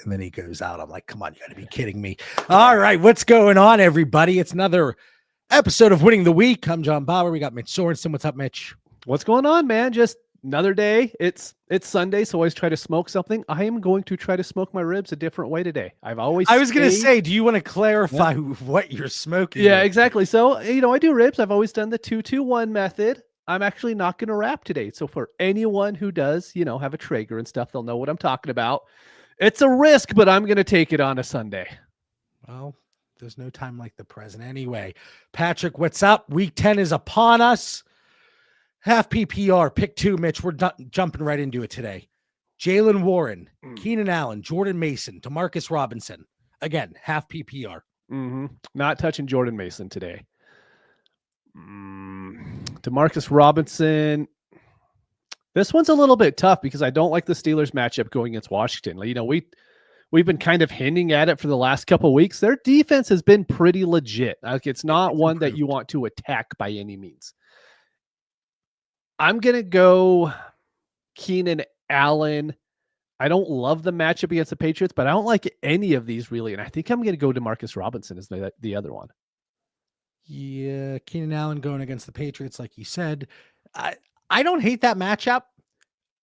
And then he goes out. I'm like, come on, you got to be kidding me. All right, what's going on, everybody? It's another episode of Winning the Week. I'm John Bauer. We got Mitch Sorensen. What's up, Mitch? What's going on, man? Just another day. It's Sunday, so always try to smoke something. I am going to try to smoke my ribs a different way today. I was going to say, do you want to clarify what you're smoking? Yeah, exactly. So, I do ribs. I've always done the 2-2-1 method. I'm actually not going to wrap today. So for anyone who does, have a Traeger and stuff, they'll know what I'm talking about. It's a risk, but I'm going to take it on a Sunday. Well, there's no time like the present anyway. Patrick, what's up? Week 10 is upon us. Half PPR, pick two, Mitch. We're jumping right into it today. Jaylen Warren, Keenan Allen, Jordan Mason, Demarcus Robinson. Again, half PPR. Not touching Jordan Mason today. Demarcus Robinson. This one's a little bit tough because I don't like the Steelers matchup going against Washington. We've been kind of hinting at it for the last couple of weeks. Their defense has been pretty legit. Like, it's not one that you want to attack by any means. I'm going to go Keenan Allen. I don't love the matchup against the Patriots, but I don't like any of these really. And I think I'm going to go Demarcus Robinson as the other one. Yeah, Keenan Allen going against the Patriots, like you said. I don't hate that matchup.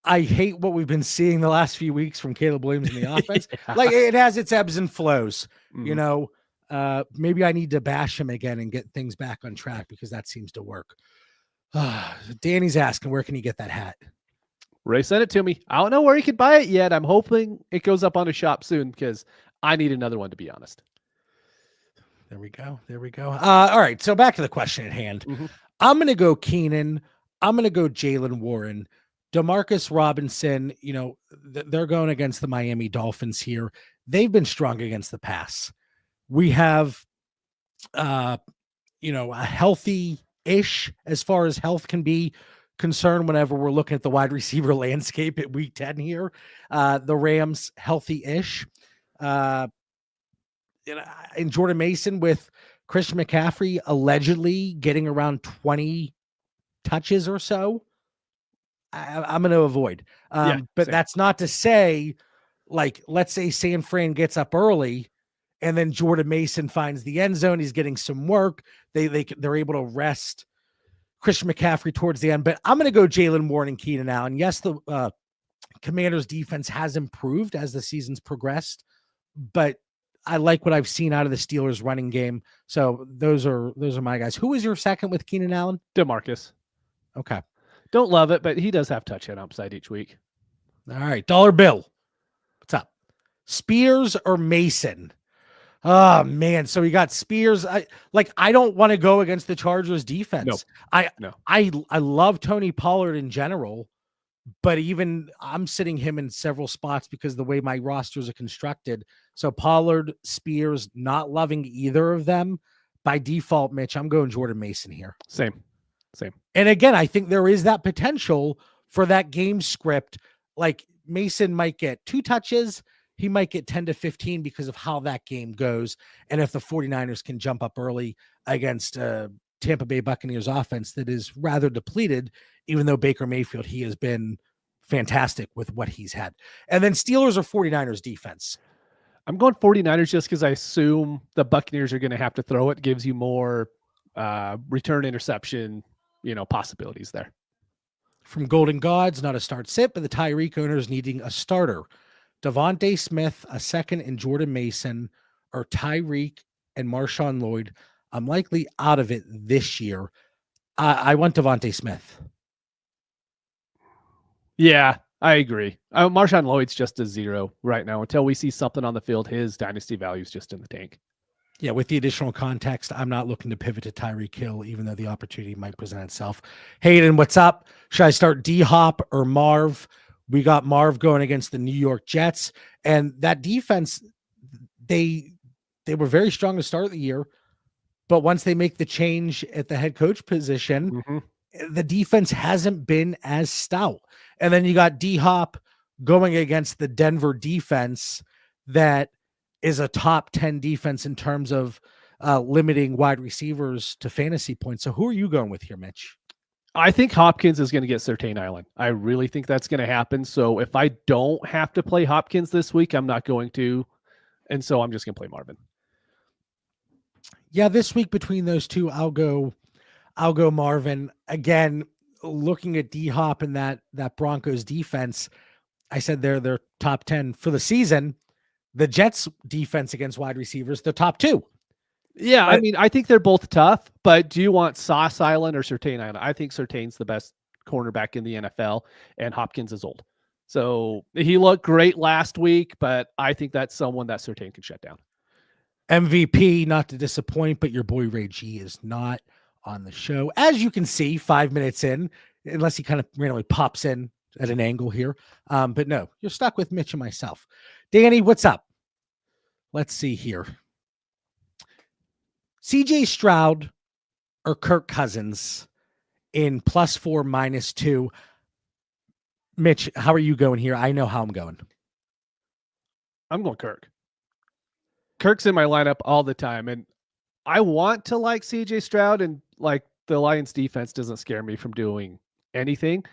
I hate what we've been seeing the last few weeks from Caleb Williams in the offense. Yeah. Like, it has its ebbs and flows. Maybe I need to bash him again and get things back on track because that seems to work. Danny's asking, where can he get that hat? Ray sent it to me. I don't know where he could buy it yet. I'm hoping it goes up on a shop soon because I need another one, to be honest. There we go. All right. So back to the question at hand. I'm going to go Keenan. I'm going to go Jaylen Warren. Demarcus Robinson, they're going against the Miami Dolphins here. They've been strong against the pass. We have, a healthy-ish as far as health can be concerned whenever we're looking at the wide receiver landscape at week 10 here. The Rams healthy-ish. And Jordan Mason with Christian McCaffrey allegedly getting around 20 touches or so. I'm going to avoid. But same. That's not to say, like, let's say San Fran gets up early and then Jordan Mason finds the end zone. He's getting some work. They're able to rest Christian McCaffrey towards the end. But I'm going to go Jaylen Warren and Keenan Allen. Yes, the Commanders defense has improved as the season's progressed, but I like what I've seen out of the Steelers running game. So those are my guys. Who is your second with Keenan Allen? DeMarcus. Okay. Don't love it, but he does have touchdown upside each week. All right. Dollar Bill. What's up? Spears or Mason? Oh, man. So we got Spears. I don't want to go against the Chargers defense. No. I love Tony Pollard in general, but even I'm sitting him in several spots because the way my rosters are constructed. So Pollard, Spears, not loving either of them. By default, Mitch, I'm going Jordan Mason here. Same. And again, I think there is that potential for that game script. Like, Mason might get 2 touches. He might get 10 to 15 because of how that game goes. And if the 49ers can jump up early against Tampa Bay Buccaneers offense that is rather depleted, even though Baker Mayfield, he has been fantastic with what he's had. And then Steelers or 49ers defense. I'm going 49ers just because I assume the Buccaneers are going to have to throw it. Gives you more return interception, possibilities there. From Golden Gods, not a start sit, but the Tyreek owners needing a starter. Devontae Smith, a second, and Jordan Mason, or Tyreek and Marshawn Lloyd. I'm likely out of it this year. I want Devontae Smith. Yeah, I agree. Marshawn Lloyd's just a 0 right now. Until we see something on the field, his dynasty value is just in the tank. Yeah, with the additional context, I'm not looking to pivot to Tyreek Hill, even though the opportunity might present itself. Hayden, what's up? Should I start D-Hop or Marv? We got Marv going against the New York Jets. And that defense, they were very strong to start the year. But once they make the change at the head coach position, the defense hasn't been as stout. And then you got D-Hop going against the Denver defense that is a top 10 defense in terms of limiting wide receivers to fantasy points. So who are you going with here, Mitch? I think Hopkins is going to get Certain Island. I really think that's going to happen. So if I don't have to play Hopkins this week, I'm not going to. And so I'm just going to play Marvin. Yeah, this week between those two, I'll go Marvin. Again, looking at D-Hop and that Broncos defense, I said they're top 10 for the season. The Jets defense against wide receivers, they're top 2. Yeah, I mean, I think they're both tough, but do you want Sauce Island or Certain Island? I think Certain's the best cornerback in the NFL, and Hopkins is old. So he looked great last week, but I think that's someone that Certain can shut down. MVP, not to disappoint, but your boy Ray G is not on the show. As you can see, 5 minutes in, unless he kind of randomly pops in at an angle here. But no, you're stuck with Mitch and myself. Danny, what's up? Let's see here. CJ Stroud or Kirk Cousins in +4, -2. Mitch, how are you going here? I know how I'm going. I'm going Kirk. Kirk's in my lineup all the time, and I want to like CJ Stroud, and like the Lions defense doesn't scare me from doing anything.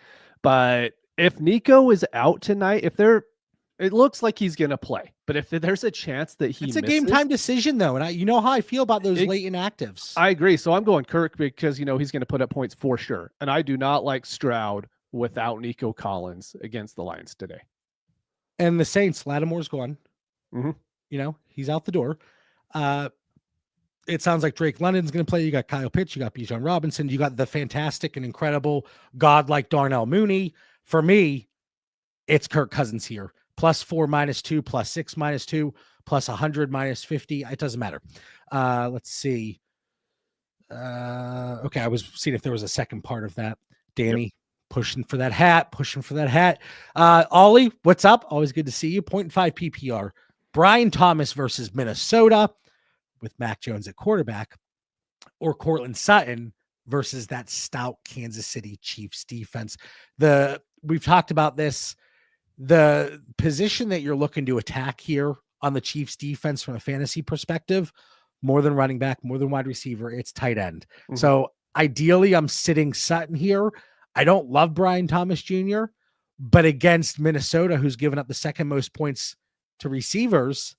But if Nico is out tonight, it looks like he's going to play. But if there's a chance that it's a game time decision, though. And you know how I feel about those late inactives. I agree. So I'm going Kirk because, he's going to put up points for sure. And I do not like Stroud without Nico Collins against the Lions today. And the Saints, Lattimore's gone. Mm-hmm. He's out the door. It sounds like Drake London's going to play. You got Kyle Pitts, you got Bijan Robinson, you got the fantastic and incredible godlike Darnell Mooney. For me, it's Kirk Cousins here. +4, -2, +6, -2, +100, -50. It doesn't matter. Let's see. Okay, I was seeing if there was a second part of that. Danny, pushing for that hat. Ollie, what's up? Always good to see you. 0.5 PPR. Brian Thomas versus Minnesota with Mac Jones at quarterback, or Cortland Sutton versus that stout Kansas City Chiefs defense. We've talked about this. The position that you're looking to attack here on the Chiefs defense from a fantasy perspective, more than running back, more than wide receiver, it's tight end. Mm-hmm. So ideally I'm sitting Sutton here. I don't love Brian Thomas Jr., but against Minnesota, who's given up the second most points to receivers,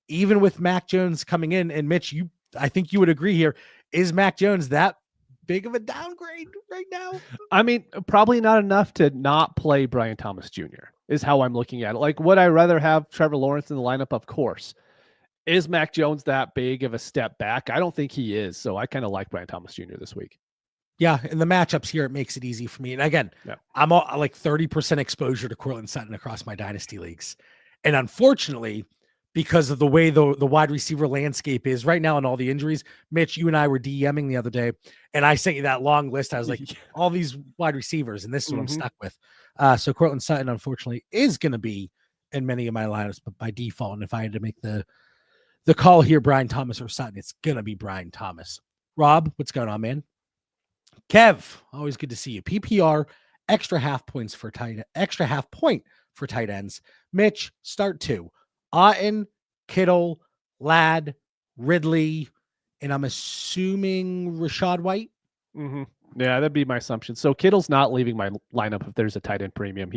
even with Mac Jones coming in, and Mitch, I think you would agree here, is Mac Jones that big of a downgrade right now? I mean, probably not enough to not play Brian Thomas Jr. is how I'm looking at it. Like, would I rather have Trevor Lawrence in the lineup? Of course. Is Mac Jones that big of a step back? I don't think he is. So I kind of like Brian Thomas Jr. this week. Yeah, and the matchups here, it makes it easy for me. And again, I'm like 30% exposure to Cortland Sutton across my dynasty leagues. And unfortunately, because of the way the wide receiver landscape is right now and all the injuries, Mitch, you and I were DMing the other day, and I sent you that long list. I was like, all these wide receivers, and this is what I'm stuck with. So Cortland Sutton, unfortunately, is going to be in many of my lineups, but by default, and if I had to make the call here, Brian Thomas or Sutton, it's going to be Brian Thomas. Rob, what's going on, man? Kev, always good to see you. PPR, extra half point for tight ends. Mitch, start 2. Otten, Kittle, Ladd, Ridley, and I'm assuming Rachaad White. Mm-hmm. Yeah, that'd be my assumption. So Kittle's not leaving my lineup if there's a tight end premium.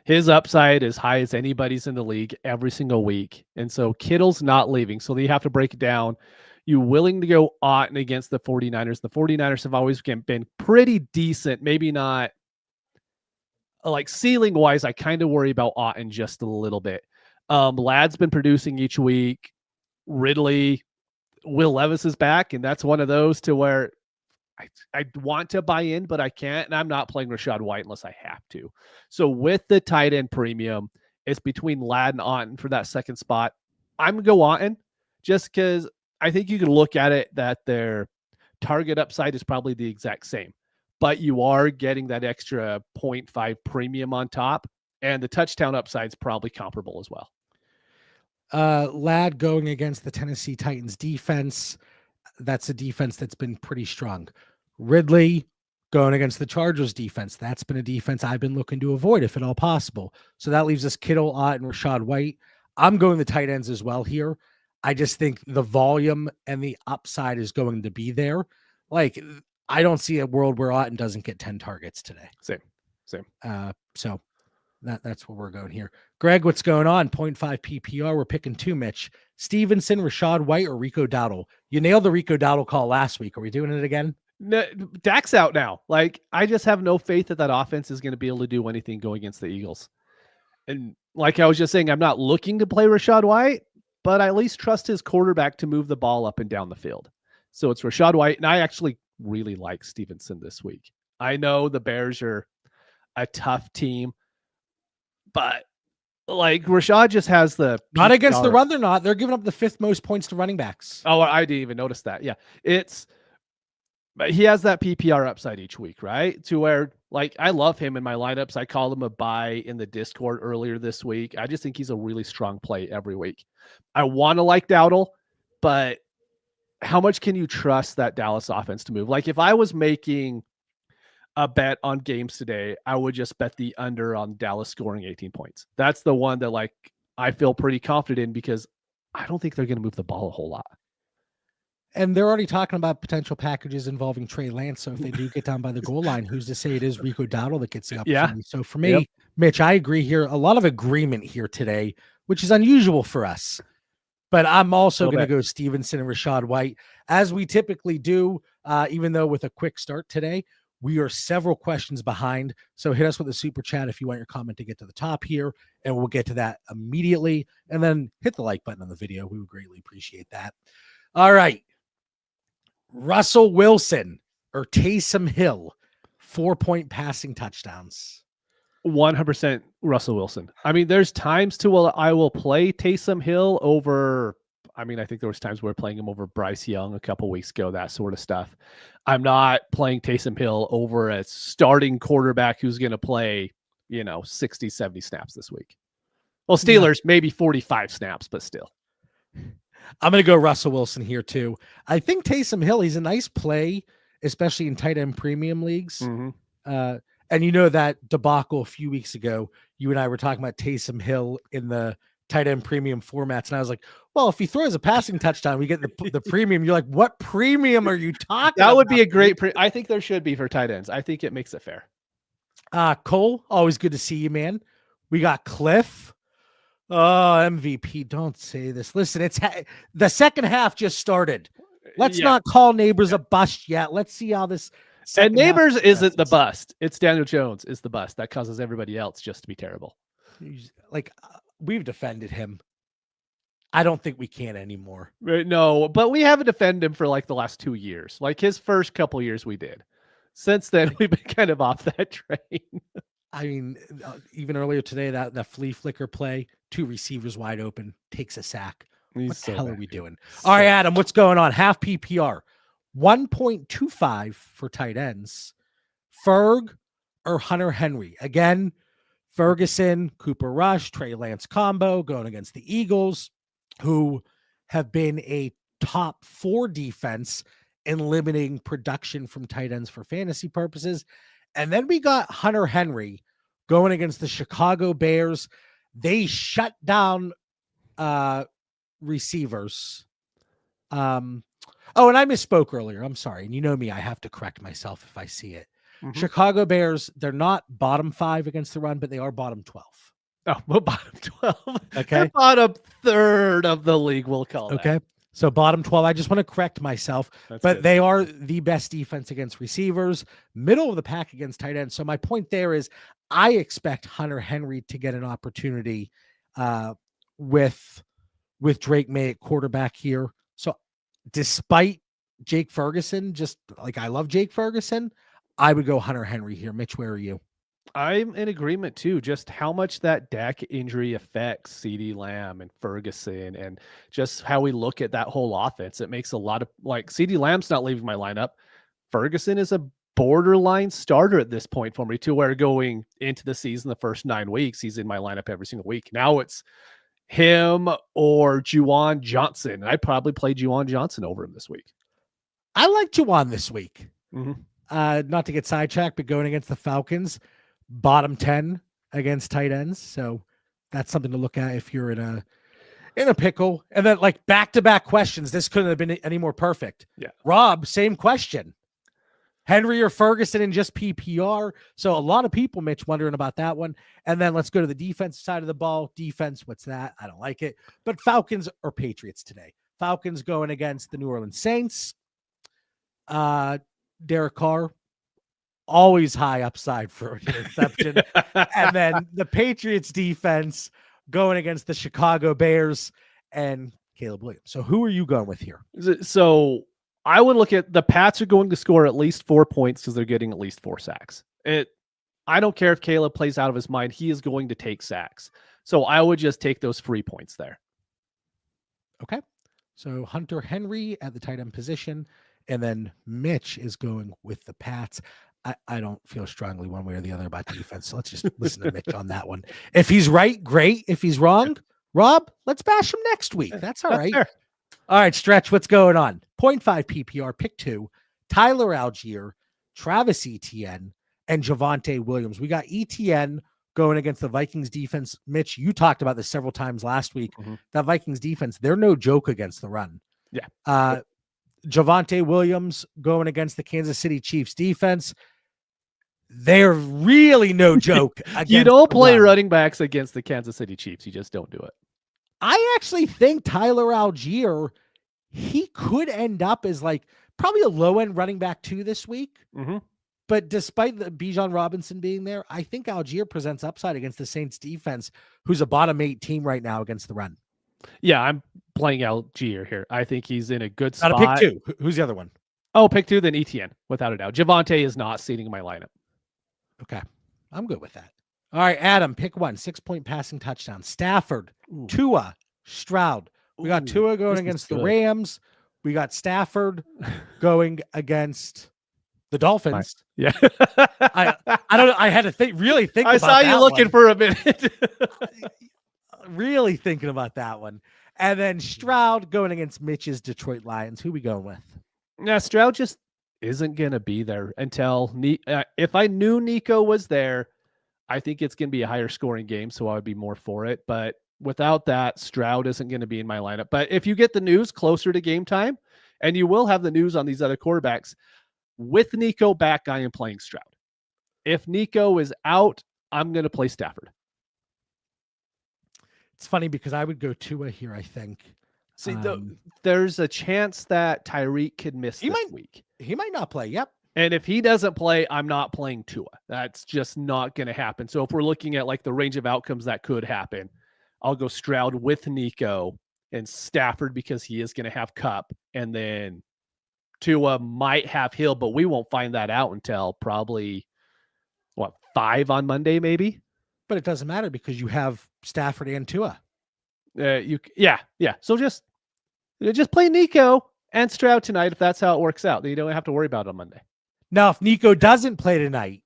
His upside is high as anybody's in the league every single week. And so Kittle's not leaving. So you have to break it down. You willing to go Otten against the 49ers? The 49ers have always been pretty decent. Maybe not like ceiling wise. I kind of worry about Otten just a little bit. Ladd's been producing each week. Ridley, Will Levis is back, and that's one of those to where I want to buy in, but I can't, and I'm not playing Rachaad White unless I have to. So with the tight end premium, it's between Ladd and Otten for that second spot. I'm going to go Otten just because I think you can look at it that their target upside is probably the exact same, but you are getting that extra 0.5 premium on top, and the touchdown upside is probably comparable as well. Ladd going against the Tennessee Titans defense. That's a defense that's been pretty strong. Ridley going against the Chargers defense. That's been a defense I've been looking to avoid if at all possible. So that leaves us Kittle, Ott, and Rachaad White. I'm going the tight ends as well here. I just think the volume and the upside is going to be there. Like, I don't see a world where Otten doesn't get 10 targets today. Same. So that's where we're going here. Greg, what's going on? 0.5 PPR. We're picking 2, Mitch. Stevenson, Rashad White, or Rico Dowdle? You nailed the Rico Dowdle call last week. Are we doing it again? No, Dak's out now. Like, I just have no faith that offense is going to be able to do anything going against the Eagles. And like I was just saying, I'm not looking to play Rashad White, but I at least trust his quarterback to move the ball up and down the field. So it's Rashad White, and I actually really like Stevenson this week. I know the Bears are a tough team, but like Rashad just has the not against the run. They're not. They're giving up the 5th most points to running backs. Oh, I didn't even notice that. Yeah, but he has that PPR upside each week, right? To where, like, I love him in my lineups. I called him a buy in the Discord earlier this week. I just think he's a really strong play every week. I want to like Dowdle, but how much can you trust that Dallas offense to move? Like, if I was making a bet on games today, I would just bet the under on Dallas scoring 18 points. That's the one that, like, I feel pretty confident in because I don't think they're going to move the ball a whole lot. And they're already talking about potential packages involving Trey Lance. So if they do get down by the goal line, who's to say it is Rico Dowdle that gets the opportunity? Yeah. So for me, Mitch, I agree here. A lot of agreement here today, which is unusual for us. But I'm also going to go Stevenson and Rashad White, as we typically do, even though with a quick start today, we are several questions behind. So hit us with a super chat if you want your comment to get to the top here, and we'll get to that immediately. And then hit the like button on the video. We would greatly appreciate that. All right. Russell Wilson or Taysom Hill, 4-point passing touchdowns. 100% Russell Wilson. I mean, there's times I will play Taysom Hill over. I mean, I think there was times where playing him over Bryce Young a couple weeks ago, that sort of stuff. I'm not playing Taysom Hill over a starting quarterback who's going to play, 60, 70 snaps this week. Well, Steelers, maybe 45 snaps, but still. I'm going to go Russell Wilson here too. I think Taysom Hill, he's a nice play, especially in tight end premium leagues. Mm-hmm. And that debacle a few weeks ago, you and I were talking about Taysom Hill in the tight end premium formats. And I was like, well, if he throws a passing touchdown, we get the premium. You're like, what premium are you talking about? That would be a great I think there should be for tight ends. I think it makes it fair. Cole, always good to see you, man. We got Cliff. Oh, MVP. Don't say this. Listen, it's the second half just started. Let's not call Neighbors a bust yet. Let's see how this. And Neighbors isn't the bust. It's Daniel Jones is the bust. That causes everybody else just to be terrible. Like, we've defended him. I don't think we can anymore. No, but we haven't defended him for like the last 2 years. Like his first couple years we did. Since then, we've been kind of off that train. I mean, even earlier today, that flea flicker play, 2 receivers wide open, takes a sack. What the hell are we doing? All right, Adam, what's going on? Half PPR, 1.25 for tight ends. Ferg or Hunter Henry? Again, Ferguson, Cooper Rush, Trey Lance combo going against the Eagles, who have been a top 4 defense in limiting production from tight ends for fantasy purposes. And then we got Hunter Henry going against the Chicago Bears. They shut down receivers. And I misspoke earlier. I'm sorry. And you know me, I have to correct myself if I see it. Mm-hmm. Chicago Bears, they're not bottom 5 against the run, but they are bottom 12. Oh, well, bottom 12. Okay. They're bottom 3rd of the league, we'll call it. Okay. So bottom 12, I just want to correct myself, but good. They are the best defense against receivers, middle of the pack against tight ends. So my point there is I expect Hunter Henry to get an opportunity with Drake May at quarterback here. So despite Jake Ferguson, just like I love Jake Ferguson, I would go Hunter Henry here. Mitch, where are you? I'm in agreement too. Just how much that Dak injury affects CeeDee Lamb and Ferguson, and just how we look at that whole offense. It makes a lot of CeeDee Lamb's not leaving my lineup. Ferguson is a borderline starter at this point for me, to where going into the season, the first 9 weeks, he's in my lineup every single week. Now it's him or Juwan Johnson. I'd probably play Juwan Johnson over him this week. I like Juwan this week. Mm-hmm. Not to get sidetracked, but going against the Falcons, bottom 10 against tight ends. So that's something to look at if you're in a pickle. And then back-to-back questions. This couldn't have been any more perfect. Yeah. Rob, same question. Henry or Ferguson in just PPR. So a lot of people, Mitch, wondering about that one. And then let's go to the defensive side of the ball. Defense, what's that? I don't like it. But Falcons or Patriots today. Falcons going against the New Orleans Saints. Derek Carr, always high upside for an interception. And then the Patriots defense going against the Chicago Bears and Caleb Williams. So who are you going with here? So I would look at the Pats are going to score at least 4 points because they're getting at least 4 sacks. I don't care if Caleb plays out of his mind. He is going to take sacks. So I would just take those free points there. Okay. So Hunter Henry at the tight end position. And then Mitch is going with the Pats. I don't feel strongly one way or the other about defense. So let's just listen to Mitch on that one. If he's right, great. If he's wrong, Rob, let's bash him next week. That's all right. Fair. All right, Stretch, what's going on? 0.5 PPR, pick 2, Tyler Algier, Travis Etienne, and Javonte Williams. We got Etienne going against the Vikings defense. Mitch, you talked about this several times last week. Mm-hmm. That Vikings defense, they're no joke against the run. Yeah. Javonte Williams going against the Kansas City Chiefs defense. They're really no joke. You don't play running backs against the Kansas City Chiefs. You just don't do it. I actually think Tyler Algier, he could end up as like probably a low-end running back 2 this week. Mm-hmm. But despite the Bijan Robinson being there, I think Algier presents upside against the Saints defense, who's a bottom 8 team right now against the run. Yeah, I'm playing Algier here. I think he's in a good spot. Not a pick 2. Who's the other one? Oh, pick 2, then Etienne, without a doubt. Javonte is not seating my lineup. Okay. I'm good with that. All right, Adam, pick 1. 6-point passing touchdown. Stafford, Tua, Stroud. We got Tua going against the Rams. We got Stafford going against the Dolphins. Yeah. I don't know. I had to really think about that. I saw you looking for a minute. Really thinking about that one. And then Stroud going against Mitch's Detroit Lions. Who we going with? Yeah, Stroud just isn't going to be there until if I knew Nico was there, I think it's going to be a higher scoring game, so I would be more for it. But without that, Stroud isn't going to be in my lineup. But if you get the news closer to game time, and you will have the news on these other quarterbacks, with Nico back, I am playing Stroud. If Nico is out, I'm going to play Stafford. It's funny because I would go Tua here, I think. See, there's a chance that Tyreek could miss this week. He might not play. Yep. And if he doesn't play, I'm not playing Tua. That's just not going to happen. So if we're looking at like the range of outcomes that could happen, I'll go Stroud with Nico and Stafford because he is going to have Cup. And then Tua might have Hill, but we won't find that out until probably, 5 on Monday maybe? But it doesn't matter because you have Stafford and Tua. Yeah. So just play Nico and Stroud tonight if that's how it works out. Then you don't have to worry about it on Monday. Now, if Nico doesn't play tonight,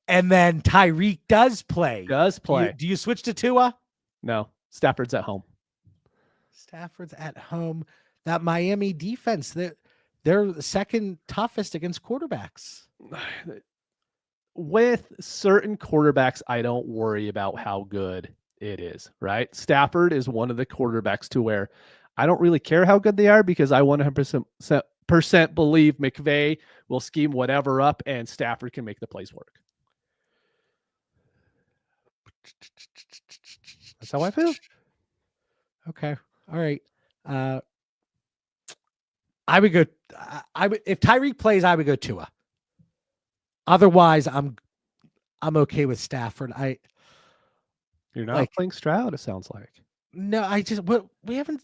and then Tyreek does play, do you switch to Tua? No, Stafford's at home. Stafford's at home. That Miami defense, they're the second toughest against quarterbacks. With certain quarterbacks, I don't worry about how good it is, right? Stafford is one of the quarterbacks to where I don't really care how good they are because I 100% believe McVay will scheme whatever up and Stafford can make the plays work. That's how I feel. Okay. All right. I would go. If Tyreek plays, I would go Tua. Otherwise, I'm okay with Stafford. You're not playing Stroud. It sounds like. No, we haven't.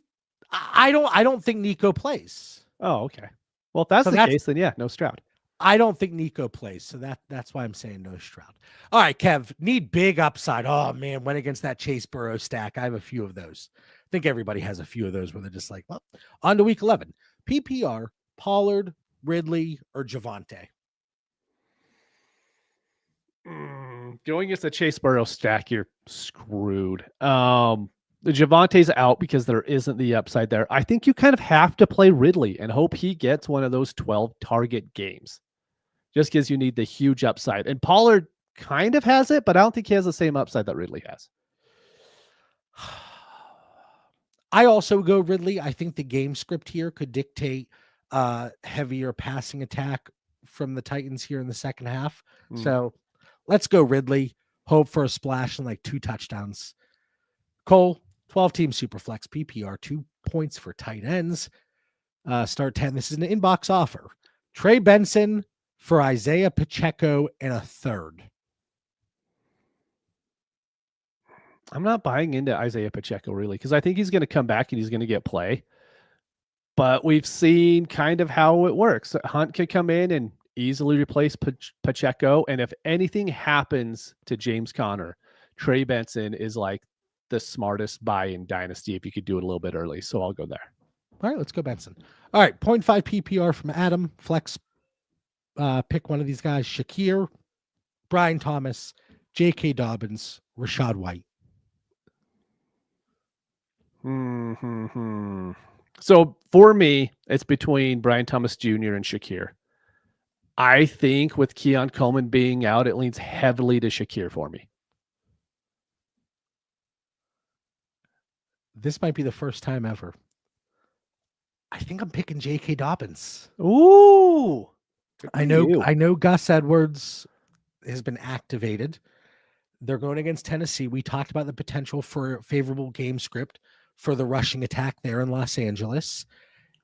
I don't think Nico plays. Oh, okay. Well, if that's the case, then yeah, no Stroud. I don't think Nico plays, so that's why I'm saying no Stroud. All right, Kev, need big upside. Oh man, went against that Chase Burrow stack. I have a few of those. I think everybody has a few of those where they're just like, well, on to week 11. PPR, Pollard, Ridley, or Javonte. Going against the Chase Burrow stack, you're screwed. The Javante's out because there isn't the upside there. I think you kind of have to play Ridley and hope he gets one of those 12 target games just because you need the huge upside. And Pollard kind of has it, but I don't think he has the same upside that Ridley has. I also go Ridley. I think the game script here could dictate heavier passing attack from the Titans here in the second half. So let's go Ridley. Hope for a splash and like 2 touchdowns. Cole, 12-team Superflex PPR, 2 points for tight ends. Start 10. This is an inbox offer. Trey Benson for Isaiah Pacheco and a third. I'm not buying into Isaiah Pacheco really because I think he's going to come back and he's going to get play. But we've seen kind of how it works. Hunt could come in and easily replace Pacheco. And if anything happens to James Conner, Trey Benson is like the smartest buy in Dynasty if you could do it a little bit early. So I'll go there. All right, let's go Benson. All right, 0.5 PPR from Adam. Flex, pick one of these guys. Shakir, Brian Thomas, J.K. Dobbins, Rashad White. So for me, it's between Brian Thomas Jr. and Shakir. I think with Keon Coleman being out, it leans heavily to Shakir for me. This might be the first time ever. I think I'm picking J.K. Dobbins. Ooh. I know Gus Edwards has been activated. They're going against Tennessee. We talked about the potential for a favorable game script for the rushing attack there in Los Angeles.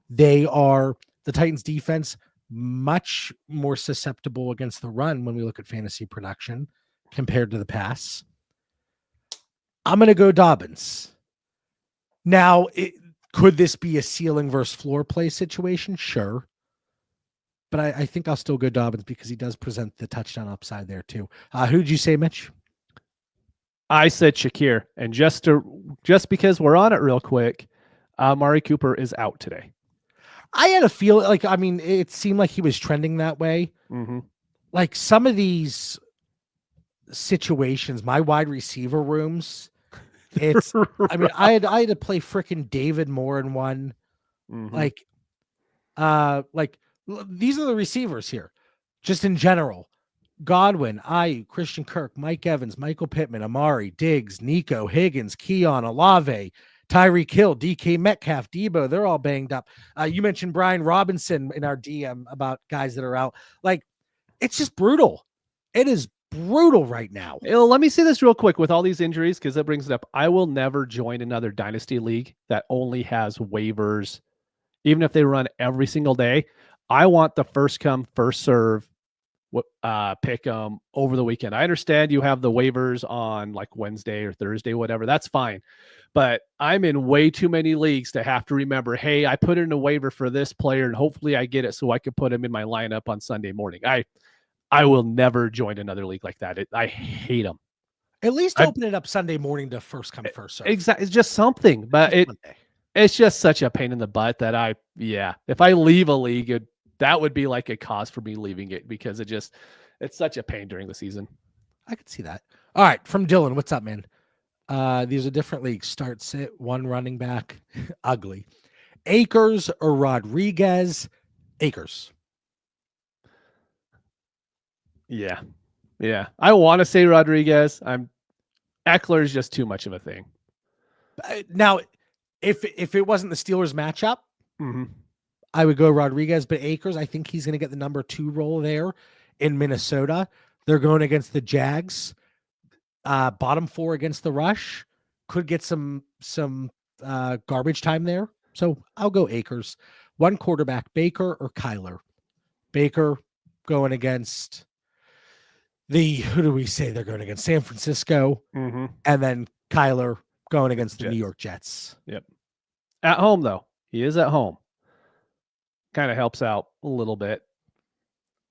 The Titans defense, much more susceptible against the run when we look at fantasy production compared to the pass. I'm going to go Dobbins. Now, could this be a ceiling versus floor play situation? Sure. But I think I'll still go Dobbins because he does present the touchdown upside there too. Who'd you say, Mitch? I said Shakir, and just because we're on it real quick, Amari Cooper is out today. I had a feel it seemed like he was trending that way. Like some of these situations, my wide receiver rooms, it's, I had to play freaking David Moore in one. Like these are the receivers here, just in general. Godwin, Ayuk, Christian Kirk, Mike Evans, Michael Pittman, Amari, Diggs, Nico, Higgins, Keon, Olave, Tyreek Hill, DK Metcalf, Debo, they're all banged up. You mentioned Brian Robinson in our DM about guys that are out. Like, it's just brutal. It is brutal right now. Let me say this real quick with all these injuries, because it brings it up. I will never join another Dynasty league that only has waivers, even if they run every single day. I want the first come, first serve pick them over the weekend. I understand you have the waivers on like Wednesday or Thursday, whatever. That's fine. But I'm in way too many leagues to have to remember, hey, I put in a waiver for this player and hopefully I get it so I can put him in my lineup on Sunday morning. I will never join another league like that. I hate them. At least open it up Sunday morning to first come, first serve. Exactly. It's just something, but it's just such a pain in the butt that if I leave a league, that would be like a cause for me leaving it because it's such a pain during the season. I could see that. All right. From Dylan. What's up, man? These are different leagues. Start, sit, one running back. Ugly. Akers or Rodriguez? Akers. Yeah. I want to say Rodriguez. Eckler is just too much of a thing. Now, if it wasn't the Steelers matchup, I would go Rodriguez, but Akers, I think he's going to get the number 2 role there in Minnesota. They're going against the Jags. Bottom 4 against the rush. Could get some garbage time there. So I'll go Akers. One quarterback, Baker or Kyler? Baker going against who do we say they're going against? San Francisco. And then Kyler going against the New York Jets. Yep. At home, though. He is at home. Kind of helps out a little bit.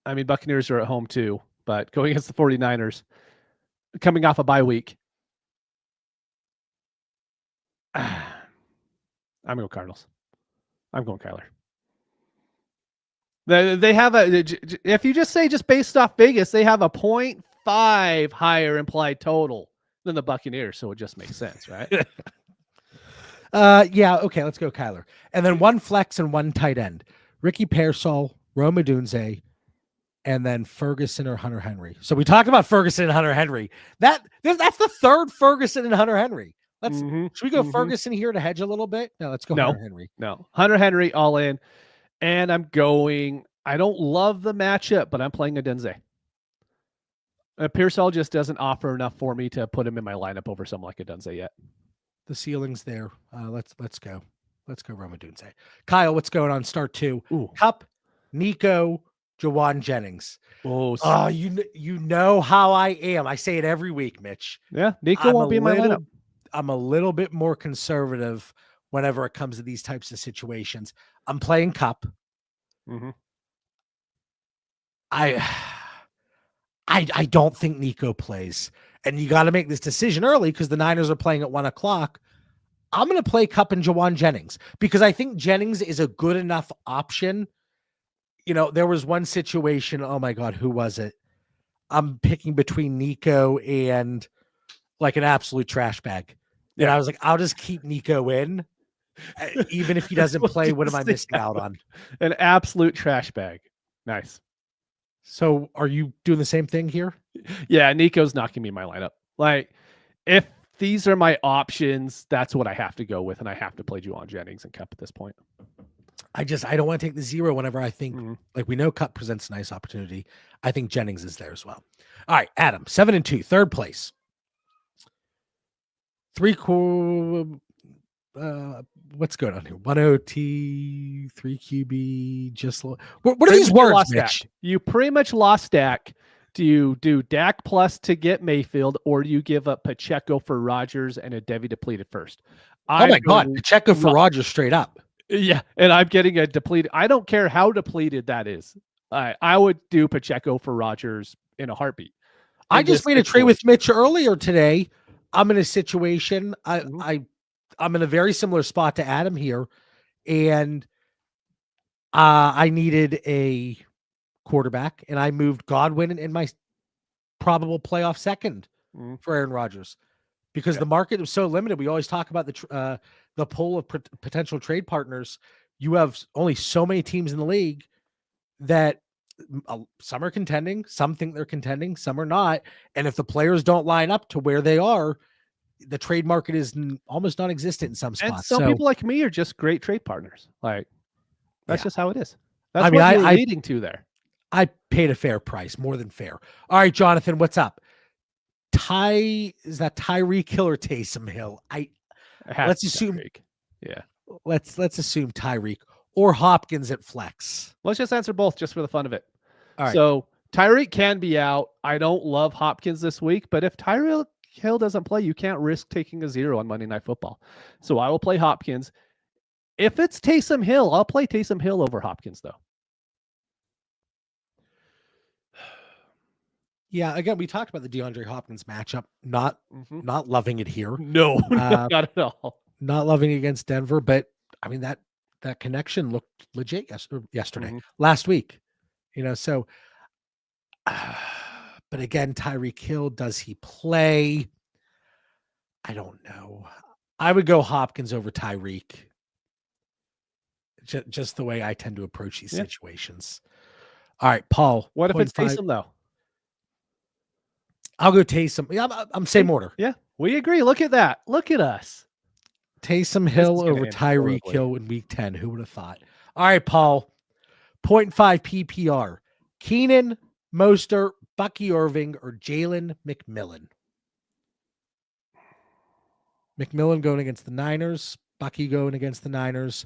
I mean, Buccaneers are at home too, but going against the 49ers, coming off a bye week. I'm going Cardinals. I'm going Kyler. They have if you just say just based off Vegas, they have a 0.5 higher implied total than the Buccaneers, so it just makes sense, right? Yeah, okay, let's go Kyler. And then one flex and one tight end. Ricky Pearsall, Rome Odunze, and then Ferguson or Hunter Henry. So we talked about Ferguson and Hunter Henry. That's the third Ferguson and Hunter Henry. Should we go Ferguson here to hedge a little bit? No, let's go Hunter Henry. No, Hunter Henry all in. And I'm going I don't love the matchup, but I'm playing Adenze. Pearsall just doesn't offer enough for me to put him in my lineup over someone like Adenze yet. The ceiling's there. Let's go. Let's go Roma Dunze. Kyle, what's going on? Start 2. Ooh. Cup, Nico, Jawan Jennings. Oh, you know how I am. I say it every week, Mitch. Yeah, Nico won't be in my lineup. I'm a little bit more conservative whenever it comes to these types of situations. I'm playing Cup. Mm-hmm. I don't think Nico plays. And you got to make this decision early because the Niners are playing at 1:00. I'm going to play Cup and Jawan Jennings because I think Jennings is a good enough option. You know, there was one situation. Oh my God, who was it? I'm picking between Nico and like an absolute trash bag. Yeah. And I was like, I'll just keep Nico in. Even if he doesn't play, what am I missing out on? An absolute trash bag. Nice. So are you doing the same thing here? Yeah, Nico's not going to be in my lineup. Like, if these are my options, that's what I have to go with, and I have to play Jawan Jennings and Cup at this point. I don't want to take the 0 whenever I think, like we know Cup presents a nice opportunity. I think Jennings is there as well. All right, Adam, 7-2, third place. 3 what's going on here? 1 OT, 3 QB, just what are these words, Mitch? You pretty much lost Dak. Do you do Dak plus to get Mayfield, or do you give up Pacheco for Rodgers and a Devi depleted first? Oh my God, Pacheco for Rodgers straight up. Yeah, and I'm getting a depleted. I don't care how depleted that is. I would do Pacheco for Rodgers in a heartbeat. I just made a trade with Mitch earlier today. I'm in a situation. I'm in a very similar spot to Adam here, and I needed a quarterback, and I moved Godwin in my probable playoff second for Aaron Rodgers because the market was so limited. We always talk about the pool of potential trade partners. You have only so many teams in the league that some are contending, some think they're contending, some are not. And if the players don't line up to where they are, the trade market is almost non-existent in some spots. And some people like me are just great trade partners. Like that's just how it is. That's what you're leading to there. I paid a fair price, more than fair. All right, Jonathan, what's up? Is that Tyreek Hill or Taysom Hill? Let's assume. Tyreek. Yeah. Let's assume Tyreek or Hopkins at flex. Let's just answer both just for the fun of it. All right. So Tyreek can be out. I don't love Hopkins this week, but if Tyreek Hill doesn't play, you can't risk taking a 0 on Monday Night Football. So I will play Hopkins. If it's Taysom Hill, I'll play Taysom Hill over Hopkins, though. Yeah, again, we talked about the DeAndre Hopkins matchup. Not loving it here. No, not at all. Not loving it against Denver, but I mean that connection looked legit yesterday, last week. You know, so but again, Tyreek Hill, does he play? I don't know. I would go Hopkins over Tyreek. Just the way I tend to approach these situations. All right, Paul. What if it's Taysom, though? I'll go Taysom. Yeah, I'm same order. Yeah, we agree. Look at that. Look at us. Taysom Hill over Tyreek Hill in week 10. Who would have thought? All right, Paul. 0.5 PPR. Keenan, Mostert, Bucky Irving, or Jalen McMillan? McMillan going against the Niners. Bucky going against the Niners.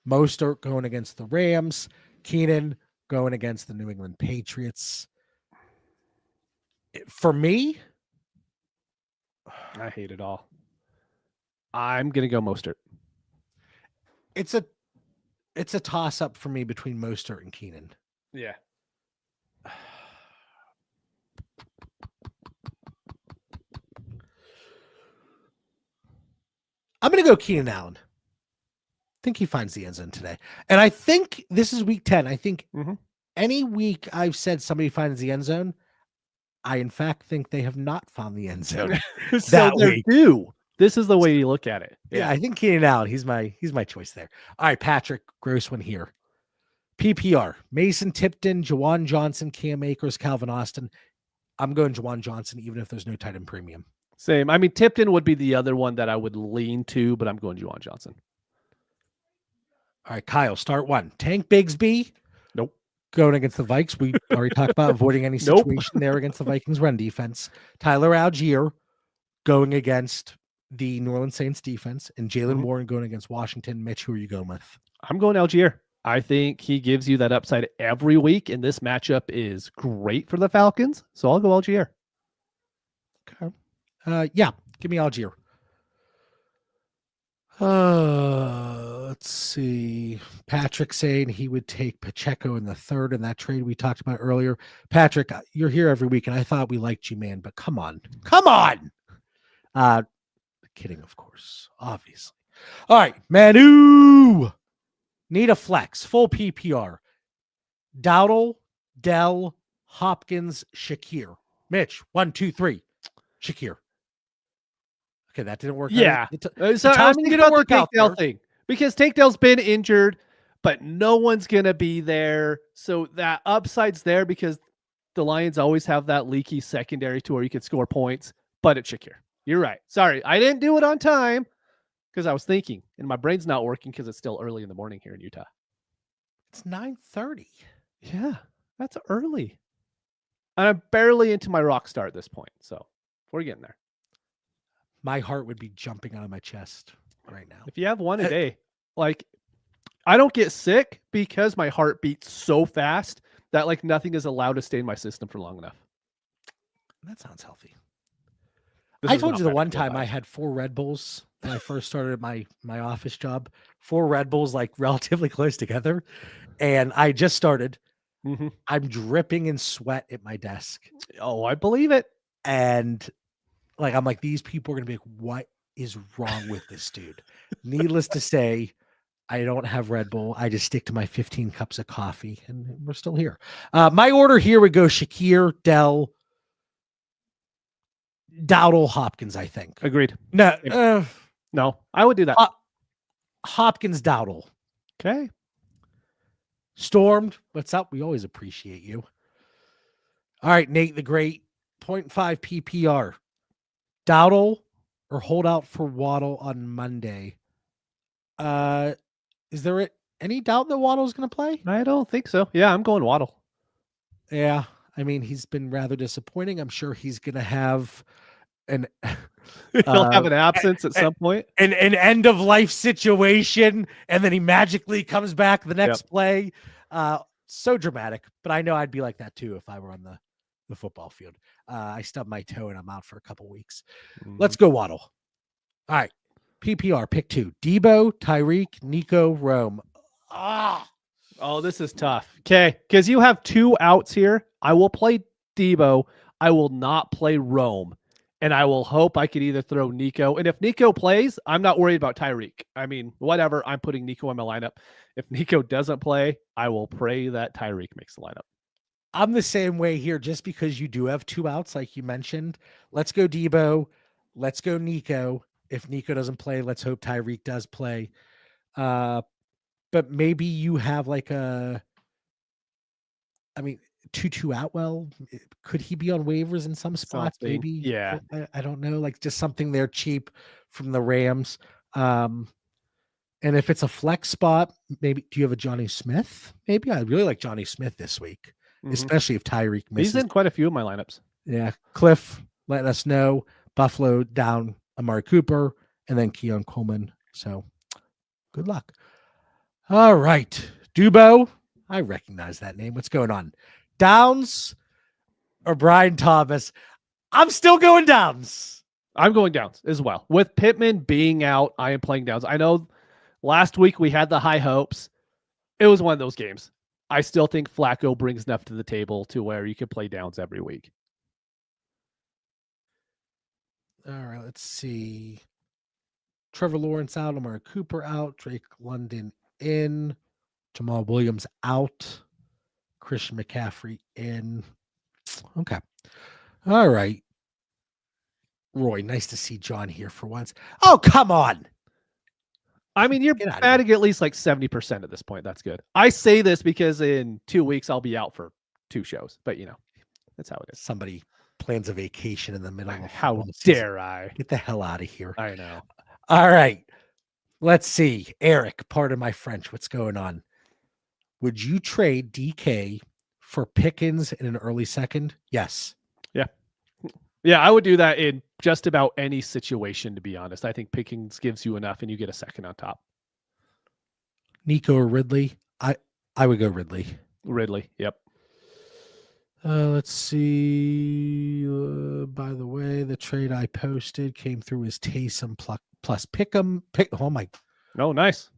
Mostert going against the Rams. Keenan going against the New England Patriots. For me, I hate it all. I'm going to go Mostert. It's a toss-up for me between Mostert and Keenan. Yeah. I'm going to go Keenan Allen. I think he finds the end zone today. And I think this is week 10. I think any week I've said somebody finds the end zone, I in fact think they have not found the end zone. So they're due. This is the way you look at it. Yeah, I think Keenan Allen, he's my choice there. All right, Patrick, gross one here. PPR, Mason Tipton, Jawan Johnson, Cam Akers, Calvin Austin. I'm going Jawan Johnson, even if there's no tight end premium. Same. I mean, Tipton would be the other one that I would lean to, but I'm going Jawan Johnson. All right, Kyle, start one. Tank Bigsby. Nope. Going against the Vikes, we already talked about avoiding any situation there against the Vikings run defense. Tyler Algier going against the New Orleans Saints defense, and Jalen Warren going against Washington. Mitch, who are you going with? I'm going Algier. I think he gives you that upside every week, and this matchup is great for the Falcons, so I'll go Algier. Okay. Yeah, give me Algier. Let's see. Patrick saying he would take Pacheco in the third in that trade we talked about earlier. Patrick, you're here every week, and I thought we liked you, man, but come on. Kidding, of course, obviously. All right, Manu. Need a flex, full PPR. Dowdle, Dell, Hopkins, Shakir. Mitch, 1, 2, 3. Shakir. Okay, that didn't work. Yeah. So I was thinking about the Takedale thing because Takedale's been injured, but no one's going to be there. So that upside's there because the Lions always have that leaky secondary to where you can score points, but it's Shakir. You're right. Sorry, I didn't do it on time because I was thinking, and my brain's not working because it's still early in the morning here in Utah. It's 9:30. Yeah, that's early. And I'm barely into my rock star at this point, so we're getting there. My heart would be jumping out of my chest right now. If you have one a day, like I don't get sick because my heart beats so fast that like nothing is allowed to stay in my system for long enough. That sounds healthy. I told you the one time I had 4 Red Bulls when I first started my office job. 4 Red Bulls like relatively close together, and I just started. I'm dripping in sweat at my desk. Oh, I believe it. And like I'm like, these people are gonna be like, what is wrong with this dude? Needless to say, I don't have Red Bull. I just stick to my 15 cups of coffee, and we're still here. My order here would go Shakir, Dell, Dowdle, Hopkins, I think. Agreed. No, no, I would do that. Hopkins, Dowdle. Okay. Stormed, what's up? We always appreciate you. All right, Nate the Great, 0.5 PPR. Dowdle or hold out for Waddle on Monday. Is there any doubt that Waddle's going to play? I don't think so. Yeah, I'm going Waddle. Yeah, I mean, he's been rather disappointing. I'm sure he's going to have he'll have an absence at some point. An end of life situation, and then he magically comes back the next play. So dramatic, but I know I'd be like that too if I were on the football field. I stubbed my toe and I'm out for a couple weeks. Let's go Waddle. All right. PPR, pick 2. Debo, Tyreek, Nico, Rome. Oh, this is tough. Okay, because you have 2 outs here. I will play Debo. I will not play Rome. And I will hope I could either throw Nico. And if Nico plays, I'm not worried about Tyreek. I mean, whatever. I'm putting Nico in my lineup. If Nico doesn't play, I will pray that Tyreek makes the lineup. I'm the same way here, just because you do have 2 outs, like you mentioned. Let's go Debo. Let's go Nico. If Nico doesn't play, let's hope Tyreek does play. But maybe you have like Tutu Atwell. Could he be on waivers in some spots? Maybe. Yeah. I don't know. Like just something there cheap from the Rams. And if it's a flex spot, maybe do you have a Johnny Smith? Maybe I really like Johnny Smith this week, especially if Tyreek misses. He's in quite a few of my lineups. Yeah. Cliff, let us know. Buffalo down Amari Cooper and then Keon Coleman. So good luck. All right. Dubo. I recognize that name. What's going on? Downs or Brian Thomas? I'm still going Downs. I'm going Downs as well. With Pittman being out, I am playing Downs. I know last week we had the high hopes. It was one of those games. I still think Flacco brings enough to the table to where you can play Downs every week. All right, let's see. Trevor Lawrence out, Amari Cooper out, Drake London in, Jamal Williams out, Christian McCaffrey in. Okay. All right. Roy, nice to see John here for once. Oh, come on. I mean, you're batting at least like 70% at this point. That's good. I say this because in 2 weeks I'll be out for 2 shows, but you know, that's how it is. Somebody plans a vacation in the middle of how dare I? Get the hell out of here. I know. All right. Let's see. Eric, pardon my French. What's going on? would you trade DK for Pickens in an early second? Yes. Yeah. Yeah, I would do that in just about any situation, to be honest. I think Pickens gives you enough and you get a second on top. Nico or Ridley? I would go Ridley. Ridley, yep. Let's see. By the way, the trade I posted came through as Taysom plus Pick'em. Oh my! Oh, nice.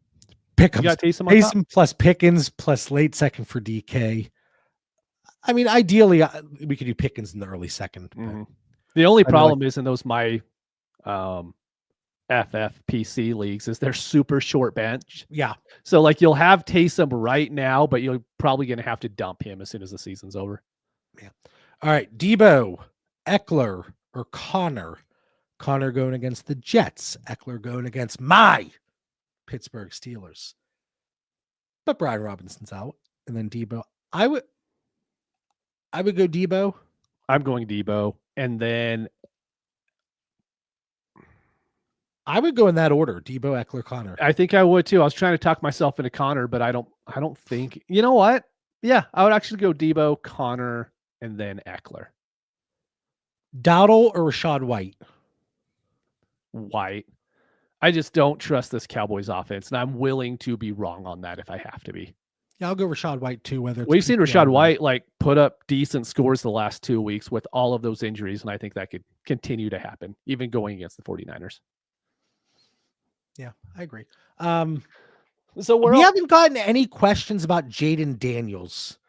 Pick'em. Taysom plus Pickens plus late second for DK. I mean, ideally, we could do Pickens in the early second. Mm-hmm. The only problem is in those my FFPC leagues is they're super short bench. Yeah. So like you'll have Taysom right now, but you're probably going to have to dump him as soon as the season's over. Yeah. All right. Debo, Eckler, or Connor. Connor going against the Jets. Eckler going against my Pittsburgh Steelers. But Brian Robinson's out. And then Debo. I would go Debo. I'm going Debo. And then I would go in that order. Debo, Eckler, Connor. I think I would too. I was trying to talk myself into Connor, but I don't think, you know what? Yeah, I would actually go Debo, Connor, and then Eckler. Dowdle or Rashad White? White. I just don't trust this Cowboys offense, and I'm willing to be wrong on that if I have to be. Yeah, I'll go Rashad White too. We've seen Rashad White like put up decent scores the last 2 weeks with all of those injuries, and I think that could continue to happen, even going against the 49ers. Yeah, I agree. So we haven't gotten any questions about Jaden Daniels.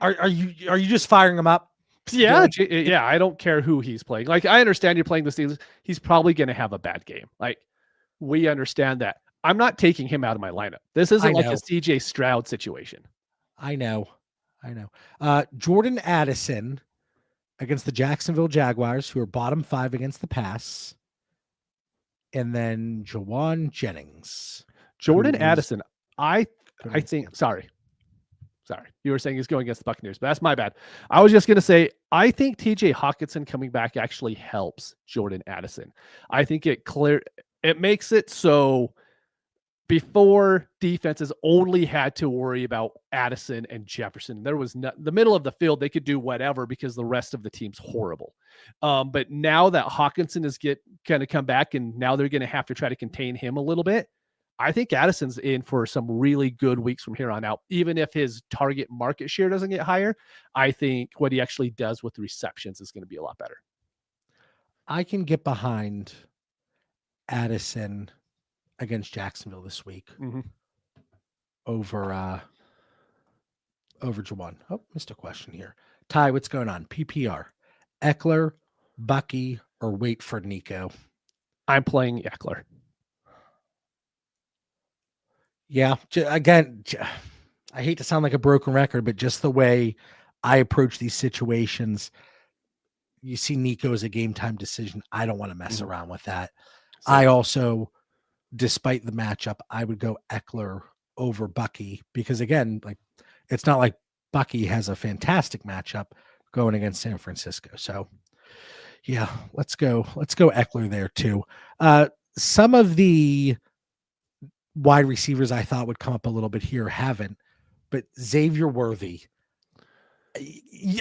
Are you just firing him up? Yeah, yeah. I don't care who he's playing. Like, I understand you're playing the Steelers. He's probably going to have a bad game. Like, we understand that. I'm not taking him out of my lineup. This isn't like a CJ Stroud situation. I know. Jordan Addison against the Jacksonville Jaguars, who are bottom 5 against the pass. And then Jawan Jennings. Jordan Addison, I think, sorry. You were saying he's going against the Buccaneers, but that's my bad. I was just going to say, I think TJ Hawkinson coming back actually helps Jordan Addison. I think it makes it so before defenses only had to worry about Addison and Jefferson. There was the middle of the field. They could do whatever because the rest of the team's horrible. But now that Hawkinson is going to come back and now they're going to have to try to contain him a little bit, I think Addison's in for some really good weeks from here on out. Even if his target market share doesn't get higher, I think what he actually does with receptions is going to be a lot better. I can get behind Addison against Jacksonville this week over Jawan. Oh, missed a question here. Ty, what's going on? PPR, Eckler, Bucky, or wait for Nico? I'm playing Eckler. Yeah, again, I hate to sound like a broken record, but just the way I approach these situations, you see Nico as a game time decision. I don't want to mess around with that. So, I also, despite the matchup, I would go Eckler over Bucky because, again, like it's not like Bucky has a fantastic matchup going against San Francisco. So, yeah, let's go Eckler there too. Some of the wide receivers I thought would come up a little bit here haven't, but Xavier Worthy.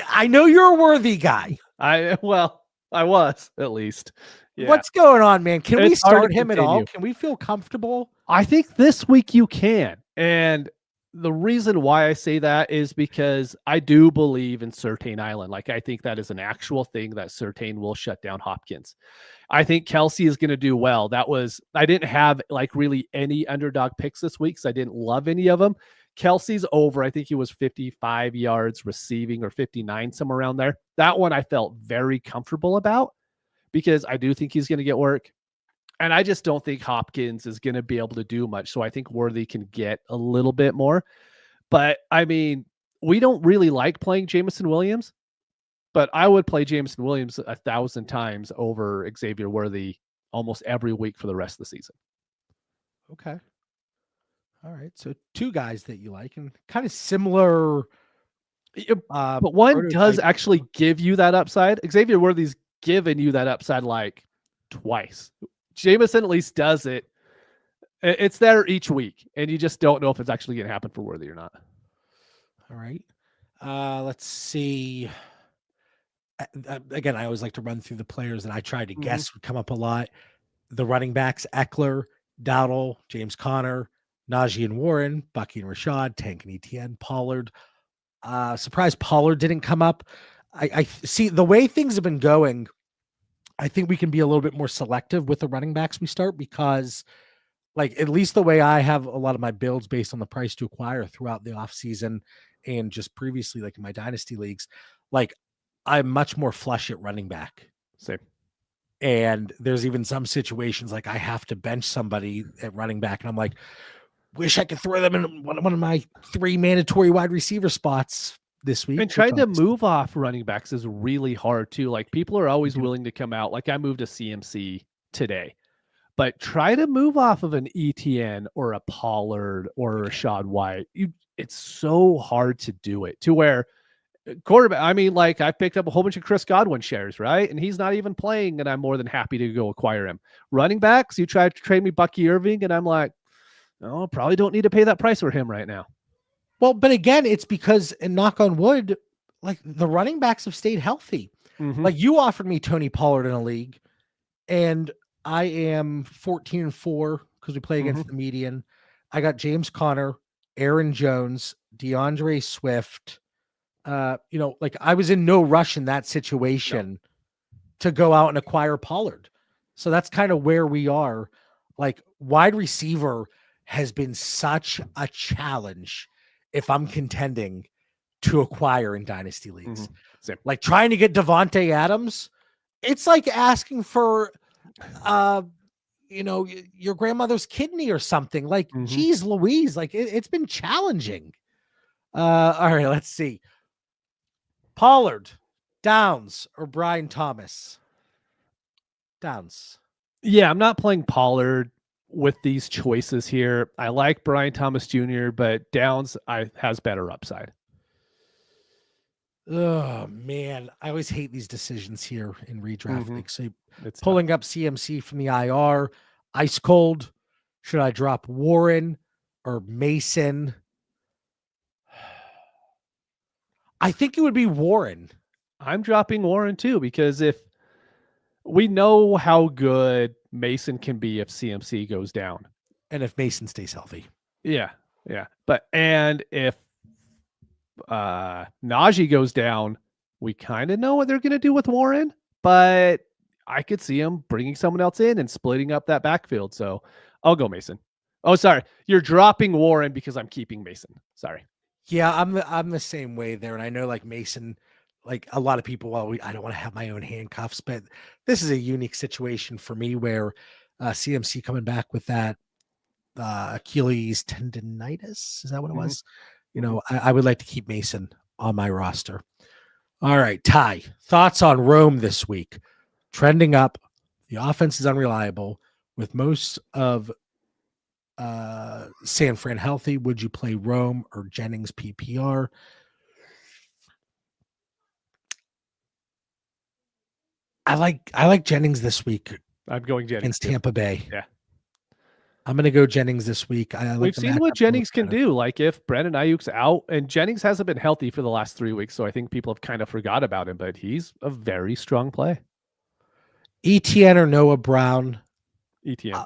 I know you're a Worthy guy. I was at least. Yeah. What's going on, man? Can we start him at all? Can we feel comfortable? I think this week you can. And the reason why I say that is because I do believe in Surtain Island. Like, I think that is an actual thing that Surtain will shut down Hopkins. I think Kelsey is going to do well. I didn't have like really any underdog picks this week, so I didn't love any of them. Kelsey's over. I think he was 55 yards receiving or 59, somewhere around there. That one I felt very comfortable about because I do think he's going to get work. And I just don't think Hopkins is going to be able to do much. So I think Worthy can get a little bit more. But I mean, we don't really like playing Jameson Williams, but I would play Jameson Williams 1,000 times over Xavier Worthy almost every week for the rest of the season. Okay. All right. So 2 guys that you like and kind of similar. But one does actually give you that upside. Xavier Worthy's given you that upside like twice. Jameson at least does it. It's there each week, and you just don't know if it's actually going to happen for Worthy or not. All right. Let's see. Again, I always like to run through the players that I tried to guess would come up a lot. The running backs: Eckler, Dowdle, James Conner, Najee and Warren, Bucky and Rashad, Tank and Etienne, Pollard. Surprised Pollard didn't come up. I see the way things have been going. I think we can be a little bit more selective with the running backs we start because, like, at least the way I have a lot of my builds based on the price to acquire throughout the offseason and just previously, like in my dynasty leagues, like I'm much more flush at running back. Same. And there's even some situations like I have to bench somebody at running back, and I'm like, wish I could throw them in one of my 3 mandatory wide receiver spots this week. And trying to move off running backs is really hard too. Like people are always willing to come out. Like I moved to CMC today, but try to move off of an ETN or a Pollard or a Rashad White. It's so hard to do it to where quarterback. I mean, like I picked up a whole bunch of Chris Godwin shares, right? And he's not even playing, and I'm more than happy to go acquire him. Running backs, you try to trade me Bucky Irving, and I'm like, no, probably don't need to pay that price for him right now. Well, but again, it's because, and knock on wood, like the running backs have stayed healthy. Like you offered me Tony Pollard in a league, and I am 14-4 because we play against the median. I got James Conner, Aaron Jones, DeAndre Swift. Like I was in no rush in that situation to go out and acquire Pollard. So that's kind of where we are. Like wide receiver has been such a challenge if I'm contending to acquire in dynasty leagues. Like trying to get Devontae Adams, it's like asking for your grandmother's kidney or something. Like geez Louise, like it's been challenging. All right, let's see. Pollard, Downs, or Brian Thomas? Downs. Yeah, I'm not playing Pollard with these choices here. I like Brian Thomas Jr., but Downs has better upside. Oh man, I always hate these decisions here in redraft leagues. So it's pulling up CMC from the IR, ice cold. Should I drop Warren or Mason? I think it would be Warren. I'm dropping Warren too, because if we know how good Mason can be if CMC goes down. And if Mason stays healthy. Yeah. And if Najee goes down, we kind of know what they're going to do with Warren, but I could see him bringing someone else in and splitting up that backfield. So I'll go Mason. Oh, sorry. You're dropping Warren because I'm keeping Mason. Sorry. Yeah, I'm the same way there. And I know like Mason, like a lot of people, I don't want to have my own handcuffs, but this is a unique situation for me where CMC coming back with that Achilles tendonitis. Is that what it was? I would like to keep Mason on my roster. All right, Ty, thoughts on Rome this week? Trending up. The offense is unreliable. With most of San Fran healthy, would you play Rome or Jennings PPR? I like Jennings this week. I'm going Jennings against Tampa Bay. Yeah. I'm going to go Jennings this week. We've seen what Jennings can do. Like if Brandon Ayuk's out, and Jennings hasn't been healthy for the last 3 weeks, so I think people have kind of forgot about him, but he's a very strong play. ETN or Noah Brown? ETN.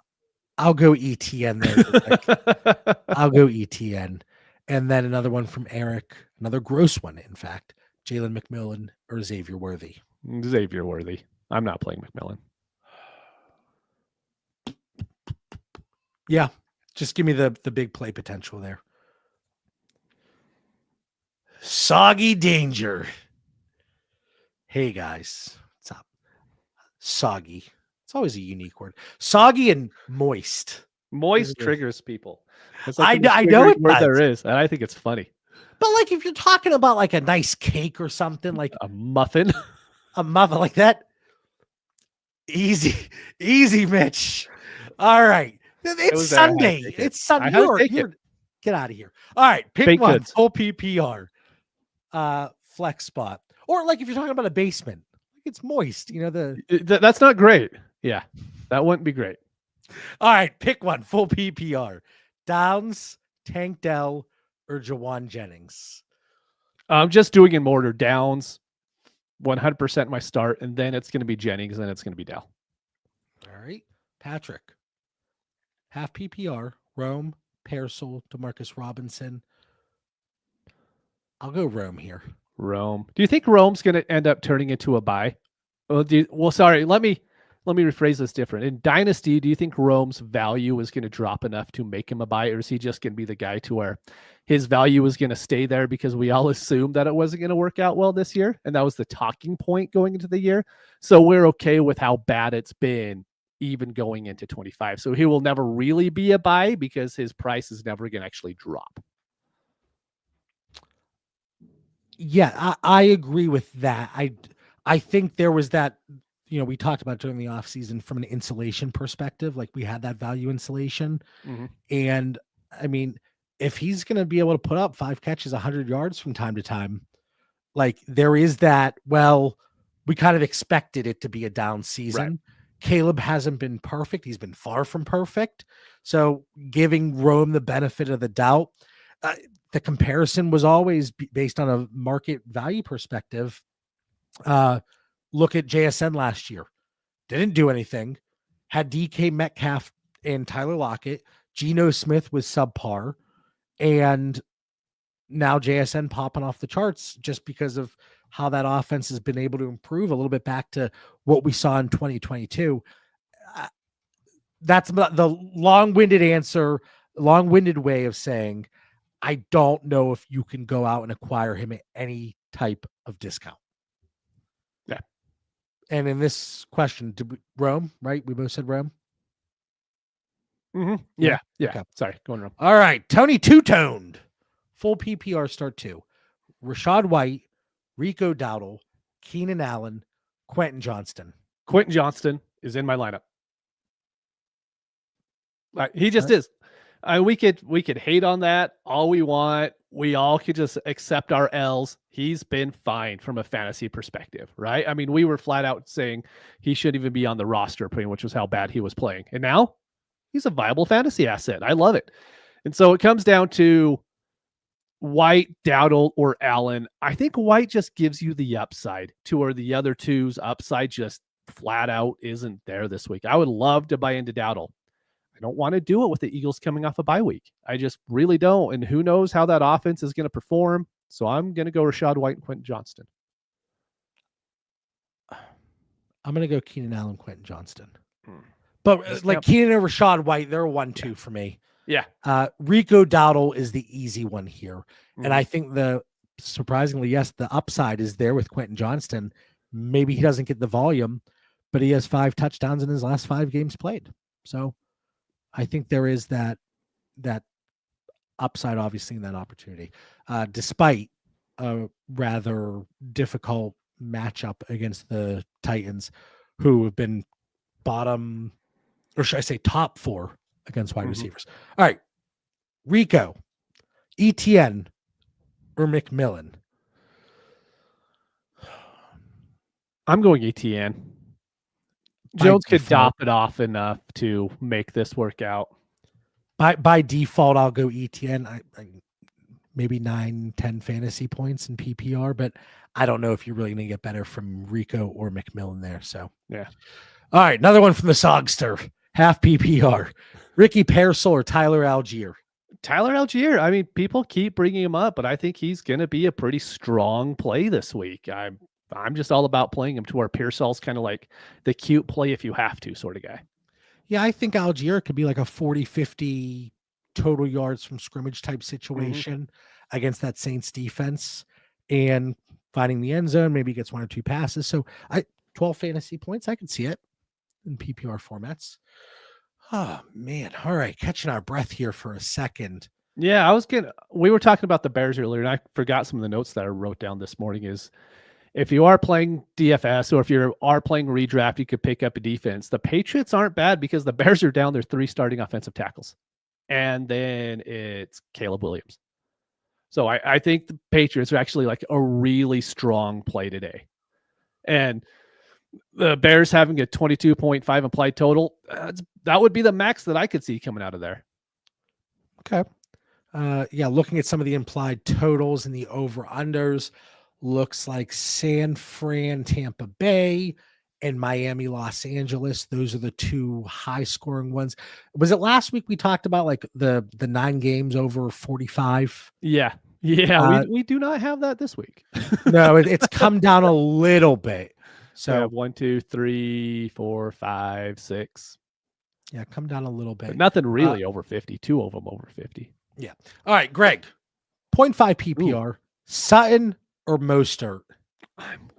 I'll go ETN there. I'll go ETN. And then another one from Eric, another gross one, in fact. Jalen McMillan or Xavier Worthy? Xavier Worthy. I'm not playing McMillan. Yeah, just give me the big play potential there. Soggy Danger. Hey, guys. What's up? Soggy. It's always a unique word. Soggy and moist. Moist triggers people. It's like I know it word there is, and I think it's funny. But like if you're talking about like a nice cake or something, like a muffin. A muffin like that. Easy, Mitch. All right. It's Sunday. It's Sunday. Get out of here. All right. Pick one. Full PPR. Flex spot. Or like if you're talking about a basement, it's moist. That's not great. Yeah. That wouldn't be great. All right. Pick one. Full PPR. Downs, Tank Dell, or Jawan Jennings. I'm just doing in order: Downs, 100% my start, and then it's going to be Jennings, and then it's going to be Dell. All right. Patrick. Half PPR, Rome, Pearsall, Demarcus Robinson. I'll go Rome here. Rome. Do you think Rome's going to end up turning into a buy? Well, sorry. Let me rephrase this different. In Dynasty, do you think Rome's value is going to drop enough to make him a buy, or is he just going to be the guy to where his value is going to stay there because we all assumed that it wasn't going to work out well this year, and that was the talking point going into the year? So we're okay with how bad it's been, even going into 25. So he will never really be a buy because his price is never going to actually drop. Yeah, I agree with that. I think there was that, we talked about during the offseason from an insulation perspective, like we had that value insulation. Mm-hmm. And I mean, if he's going to be able to put up 5 catches, 100 yards from time to time, like there is that, well, we kind of expected it to be a down season. Right. Caleb hasn't been perfect. He's been far from perfect. So giving Rome the benefit of the doubt, the comparison was always based on a market value perspective. Look at JSN last year. Didn't do anything. Had DK Metcalf and Tyler Lockett. Geno Smith was subpar. And now JSN popping off the charts just because of how that offense has been able to improve a little bit back to what we saw in 2022. That's the long-winded answer, long-winded way of saying, I don't know if you can go out and acquire him at any type of discount. Yeah. And in this question, Rome, right? We both said Rome. Mm-hmm. Yeah. Okay. Sorry, going Rome. All right. Tony Two-Toned. Full PPR start 2. Rachaad White, Rico Dowdle, Keenan Allen, Quentin Johnston. Quentin Johnston is in my lineup. He just is. We could hate on that all we want. We all could just accept our L's. He's been fine from a fantasy perspective, right? I mean, we were flat out saying he shouldn't even be on the roster, which was how bad he was playing. And now he's a viable fantasy asset. I love it. And so it comes down to White, Dowdle, or Allen. I think White just gives you the upside to where the other two's upside just flat out isn't there this week. I would love to buy into Dowdle. I don't want to do it with the Eagles coming off a bye week. I just really don't. And who knows how that offense is going to perform. So I'm going to go Rachaad White and Quentin Johnston. I'm going to go Keenan Allen, Quentin Johnston. But like Keenan and Rachaad White, they're 1-2 for me. Yeah. Rico Dowdle is the easy one here. And I think surprisingly, yes, the upside is there with Quentin Johnston. Maybe he doesn't get the volume, but he has 5 touchdowns in his last 5 games played. So I think there is that upside, obviously, in that opportunity, despite a rather difficult matchup against the Titans, who have been bottom, or should I say top 4 against wide receivers. All right. Rico, ETN, or McMillan? I'm going ETN. Jones could dop it off enough to make this work out. By default, I'll go ETN. I maybe 9-10 fantasy points in PPR, but I don't know if you're really going to get better from Rico or McMillan there. So yeah. All right, another one from the Sogster. Half PPR. Ricky Pearsall or Tyler Algier? Tyler Algier. I mean, people keep bringing him up, but I think he's going to be a pretty strong play this week. I'm just all about playing him to where Pearsall's kind of like the cute play if you have to sort of guy. Yeah, I think Algier could be like a 40-50 total yards from scrimmage type situation against that Saints defense and finding the end zone. Maybe he gets 1 or 2 passes. So 12 fantasy points. I can see it in PPR formats. Oh, man. All right. Catching our breath here for a second. Yeah, we were talking about the Bears earlier, and I forgot some of the notes that I wrote down this morning is if you are playing DFS or if you are playing redraft, you could pick up a defense. The Patriots aren't bad because the Bears are down their 3 starting offensive tackles. And then it's Caleb Williams. So I think the Patriots are actually like a really strong play today. And the Bears having a 22.5 implied total, that would be the max that I could see coming out of there. Okay. Looking at some of the implied totals and the over-unders, looks like San Fran, Tampa Bay, and Miami, Los Angeles. Those are the two high-scoring ones. Was it last week we talked about like the 9 games over 45? Yeah. We do not have that this week. No, it's come down a little bit. So 1, 2, 3, 4, 5, 6. Yeah, come down a little bit. But nothing really over 50. 2 of them over 50. Yeah. All right, Greg. 0.5 PPR. Ooh. Sutton or Mostert? I'm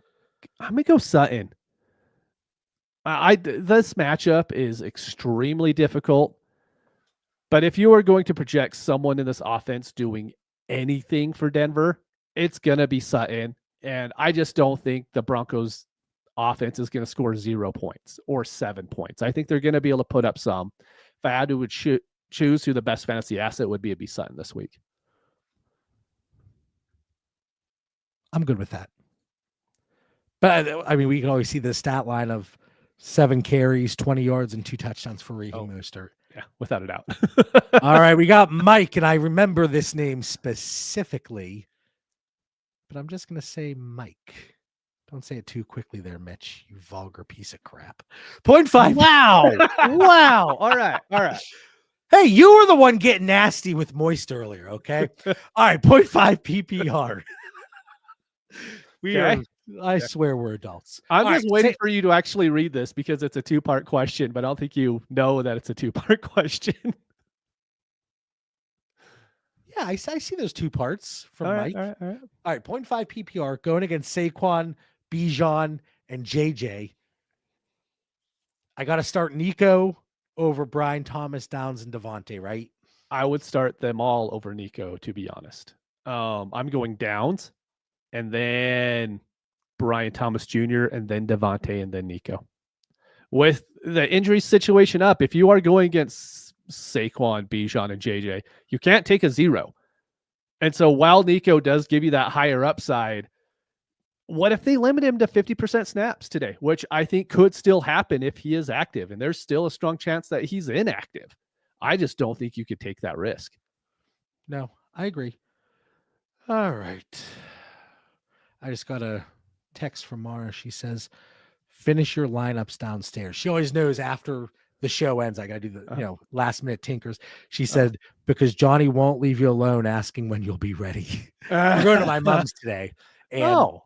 gonna go Sutton. This matchup is extremely difficult. But if you are going to project someone in this offense doing anything for Denver, it's gonna be Sutton. And I just don't think the Broncos offense is going to score 0 points or 7 points. I think they're going to be able to put up some. If I had to choose who the best fantasy asset would be, it'd be Sutton this week. I'm good with that. But I mean, we can always see the stat line of 7 carries, 20 yards, and 2 touchdowns for Raheem Mostert. Yeah, without a doubt. All right, we got Mike, and I remember this name specifically, but I'm just going to say Mike. Don't say it too quickly there, Mitch, you vulgar piece of crap. 0.5. Wow. Wow. All right. Hey, you were the one getting nasty with Moist earlier, okay? All right, 0.5 PPR. I swear we're adults. I'm just waiting for you to actually read this because it's a 2-part question, but I don't think you know that it's a 2-part question. Yeah, I see those 2 parts from Mike. All right, 0.5 PPR going against Saquon, Bijan, and JJ. I got to start Nico over Brian Thomas, Downs, and Devontae, right? I would start them all over Nico, to be honest. I'm going Downs, and then Brian Thomas Jr., and then Devontae, and then Nico. With the injury situation up, if you are going against Saquon, Bijan, and JJ, you can't take a 0. And so while Nico does give you that higher upside, what if they limit him to 50% snaps today, which I think could still happen if he is active, and there's still a strong chance that he's inactive. I just don't think you could take that risk. No, I agree. All right. I just got a text from Mara. She says, finish your lineups downstairs. She always knows after the show ends, I got to do the last minute tinkers. She said, because Johnny won't leave you alone asking when you'll be ready. I'm going to my mom's today. And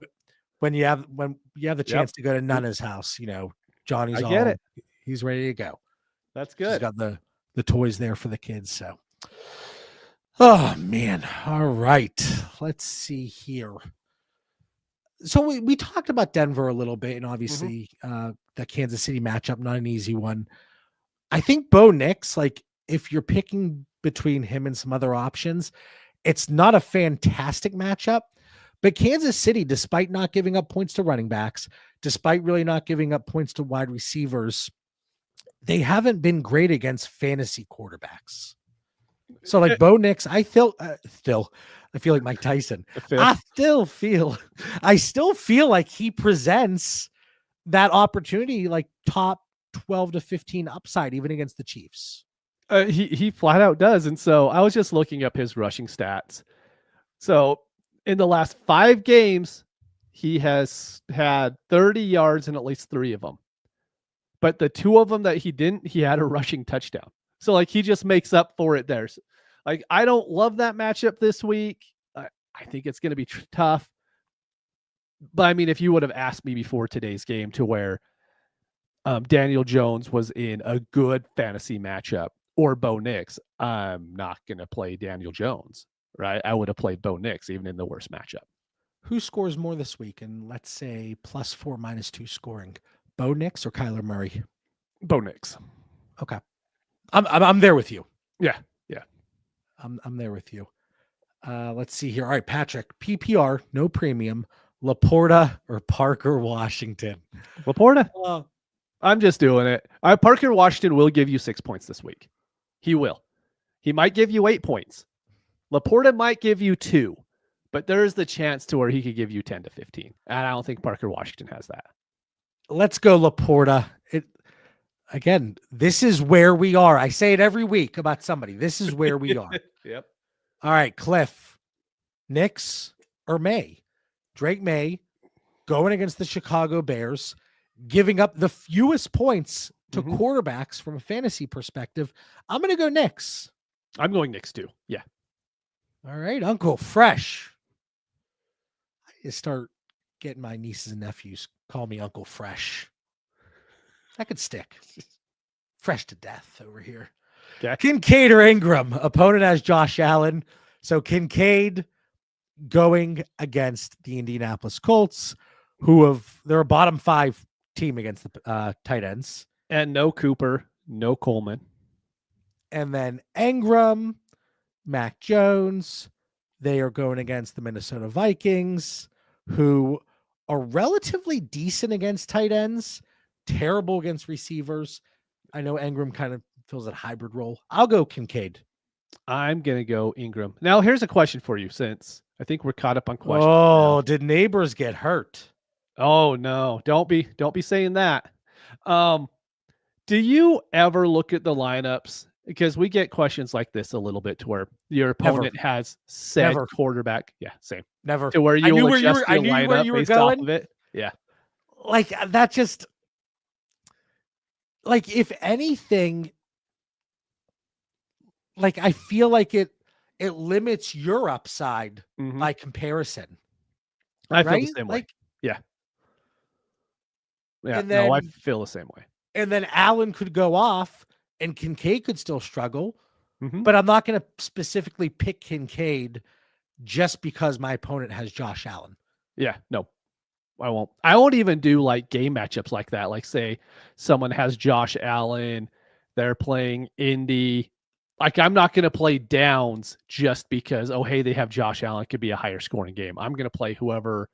when you have the chance to go to Nana's house, Johnny's he's ready to go. That's good. He's got the toys there for the kids. So, oh man. All right. Let's see here. So we talked about Denver a little bit, and obviously the Kansas City matchup, not an easy one. I think Bo Nix, like if you're picking between him and some other options, it's not a fantastic matchup. But Kansas City, despite not giving up points to running backs, despite really not giving up points to wide receivers, they haven't been great against fantasy quarterbacks. So like Bo Nix, I feel like Mike Tyson. I still feel like he presents that opportunity, like top 12 to 15 upside, even against the Chiefs. He flat out does. And so I was just looking up his rushing stats. So in the last 5 games, he has had 30 yards in at least 3 of them. But the 2 of them that he didn't, he had a rushing touchdown. So like he just makes up for it there. So, like I don't love that matchup this week. I think it's going to be tough. But I mean, if you would have asked me before today's game to where Daniel Jones was in a good fantasy matchup or Bo Nix, I'm not going to play Daniel Jones, right? I would have played Bo Nix even in the worst matchup. Who scores more this week? And let's say +4, -2 scoring, Bo Nix or Kyler Murray? Bo Nix. Okay. I'm there with you. Yeah. I'm there with you. Let's see here. All right, Patrick, PPR, no premium, Laporta or Parker Washington? Laporta. I'm just doing it. Parker Washington will give you 6 points this week. He will. He might give you 8 points. Laporta might give you 2, but there is the chance to where he could give you 10 to 15. And I don't think Parker Washington has that. Let's go Laporta. Again, this is where we are. I say it every week about somebody. This is where we are. Yep. All right, Cliff, Knicks or May? Drake May going against the Chicago Bears, giving up the fewest points to quarterbacks from a fantasy perspective. I'm going to go Knicks. I'm going Knicks too. Yeah. All right, Uncle Fresh. I need to start getting my nieces and nephews call me Uncle Fresh. That could stick. Fresh to death over here. Okay. Kincaid or Ingram? Opponent has Josh Allen. So Kincaid going against the Indianapolis Colts, they're a bottom 5 team against the tight ends. And no Cooper, no Coleman. And then Ingram, Mac Jones, they are going against the Minnesota Vikings, who are relatively decent against tight ends, terrible against receivers. I know Ingram kind of fills that hybrid role. I'll go Kincaid. I'm going to go Ingram. Now, here's a question for you, since I think we're caught up on questions. Oh, now. Did neighbors get hurt? Oh, no. Don't be saying that. Do you ever look at the lineups? Because we get questions like this a little bit to where your opponent has said quarterback. Yeah, same. Never. To where you'll adjust your lineup based off of it. Yeah. Like that just, like if anything, like I feel like it limits your upside by comparison. I feel the same way. Yeah. Yeah. Then, no, I feel the same way. And then Allen could go off and Kincaid could still struggle, but I'm not going to specifically pick Kincaid just because my opponent has Josh Allen. Yeah, no, I won't. I won't even do like game matchups like that. Like say someone has Josh Allen, they're playing Indy. Like I'm not going to play Downs just because, oh, hey, they have Josh Allen. It could be a higher scoring game. I'm going to play whoever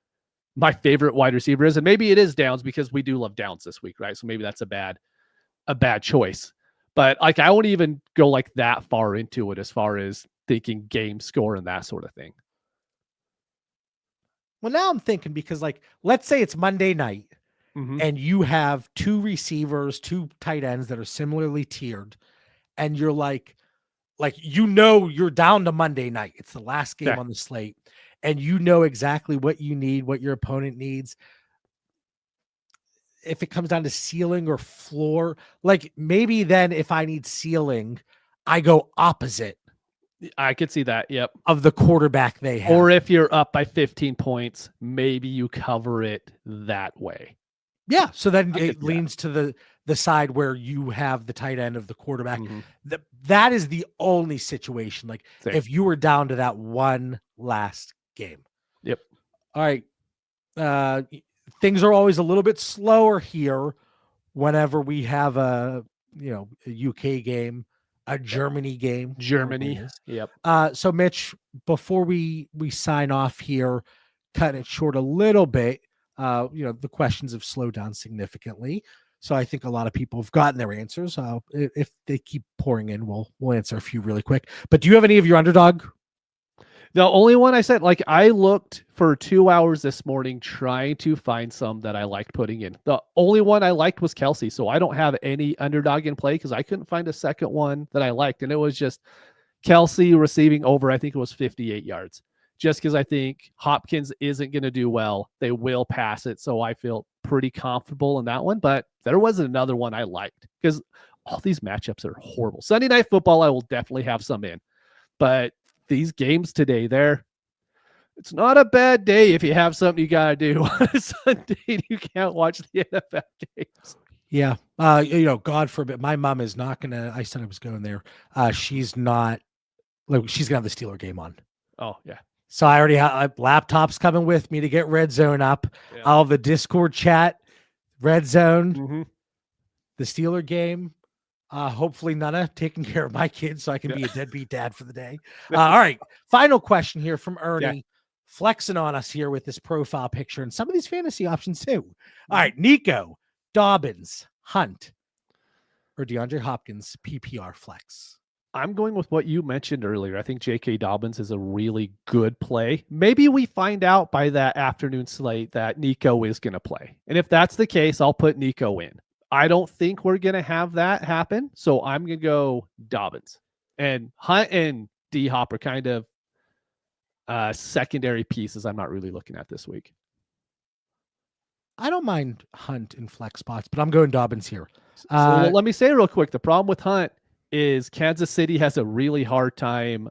my favorite wide receiver is. And maybe it is Downs because we do love Downs this week, right? So maybe that's a bad choice. But like I won't even go like that far into it as far as thinking game score and that sort of thing. Well, now I'm thinking because like, let's say it's Monday night and you have 2 receivers, 2 tight ends that are similarly tiered. And you're like, you're down to Monday night. It's the last game on the slate. And you know exactly what you need, what your opponent needs. If it comes down to ceiling or floor, like maybe then if I need ceiling, I go opposite. I could see that. Yep. Of the quarterback they have. Or if you're up by 15 points, maybe you cover it that way. Yeah. So then it leans to the side where you have the tight end of the quarterback. That is the only situation. Like if you were down to that one last game. Yep. All right. Things are always a little bit slower here whenever we have a UK game, a Germany game. Germany. Yep. So Mitch, before we sign off here, cutting it short a little bit, the questions have slowed down significantly. So I think a lot of people have gotten their answers. If they keep pouring in, we'll answer a few really quick. But do you have any of your Underdog? The only one I said, like I looked for 2 hours this morning trying to find some that I liked putting in. The only one I liked was Kelsey. So I don't have any Underdog in play because I couldn't find a second one that I liked. And it was just Kelsey receiving over, I think it was 58 yards. Just because I think Hopkins isn't going to do well. They will pass it. So I feel pretty comfortable in that one. But there was another one I liked because all these matchups are horrible. Sunday Night Football, I will definitely have some in. But these games today, it's not a bad day if you have something you got to do on a Sunday. You can't watch the NFL games. Yeah. God forbid. My mom is not going to, I said I was going there. She's not, she's going to have the Steeler game on. Oh, yeah. So I already have laptops coming with me to get Red Zone up. Yeah. I'll have the Discord chat, Red Zone, the Steeler game. Hopefully Nana taking care of my kids so I can be a deadbeat dad for the day. All right. Final question here from Ernie, flexing on us here with this profile picture and some of these fantasy options too. All right. Nico, Dobbins, Hunt, or DeAndre Hopkins, PPR flex. I'm going with what you mentioned earlier. I think J.K. Dobbins is a really good play. Maybe we find out by that afternoon slate that Nico is going to play. And if that's the case, I'll put Nico in. I don't think we're going to have that happen. So I'm going to go Dobbins. And Hunt and D-Hop are kind of secondary pieces I'm not really looking at this week. I don't mind Hunt in flex spots, but I'm going Dobbins here. So let me say real quick, the problem with Hunt is Kansas City has a really hard time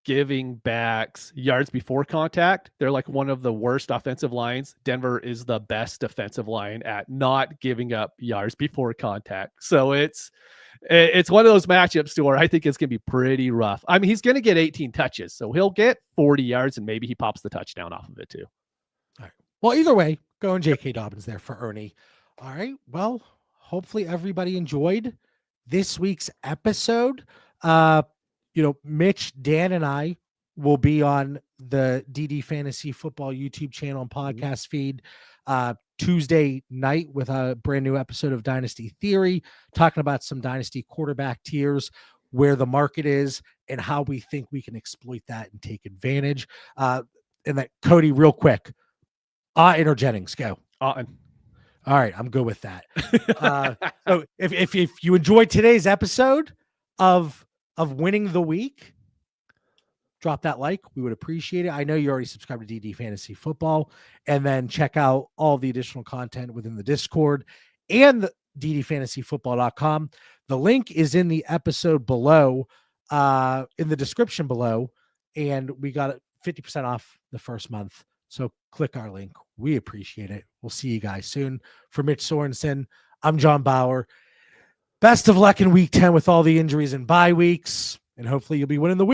giving backs yards before contact. They're like one of the worst offensive lines. Denver is the best defensive line at not giving up yards before contact. So it's one of those matchups to where I think it's going to be pretty rough. I mean, he's going to get 18 touches, so he'll get 40 yards and maybe he pops the touchdown off of it too. All right. Well, either way, going J.K. Dobbins there for Ernie. All right. Well, hopefully everybody enjoyed this week's episode. Mitch, Dan, and I will be on the DD Fantasy Football YouTube channel and podcast feed Tuesday night with a brand new episode of Dynasty Theory, talking about some dynasty quarterback tiers, where the market is, and how we think we can exploit that and take advantage. And that, Cody, real quick, Enter Jennings, go. All right, I'm good with that. So if you enjoyed today's episode of Winning the Week, drop that like. We would appreciate it. I know you already subscribed to DD Fantasy Football, and then check out all the additional content within the Discord and the ddfantasyfootball.com. The link is in the episode below, in the description below, and we got 50% off the first month. So click our link. We appreciate it. We'll see you guys soon. For Mitch Sorensen, I'm John Bauer. Best of luck in week 10 with all the injuries and bye weeks, and hopefully you'll be winning the week.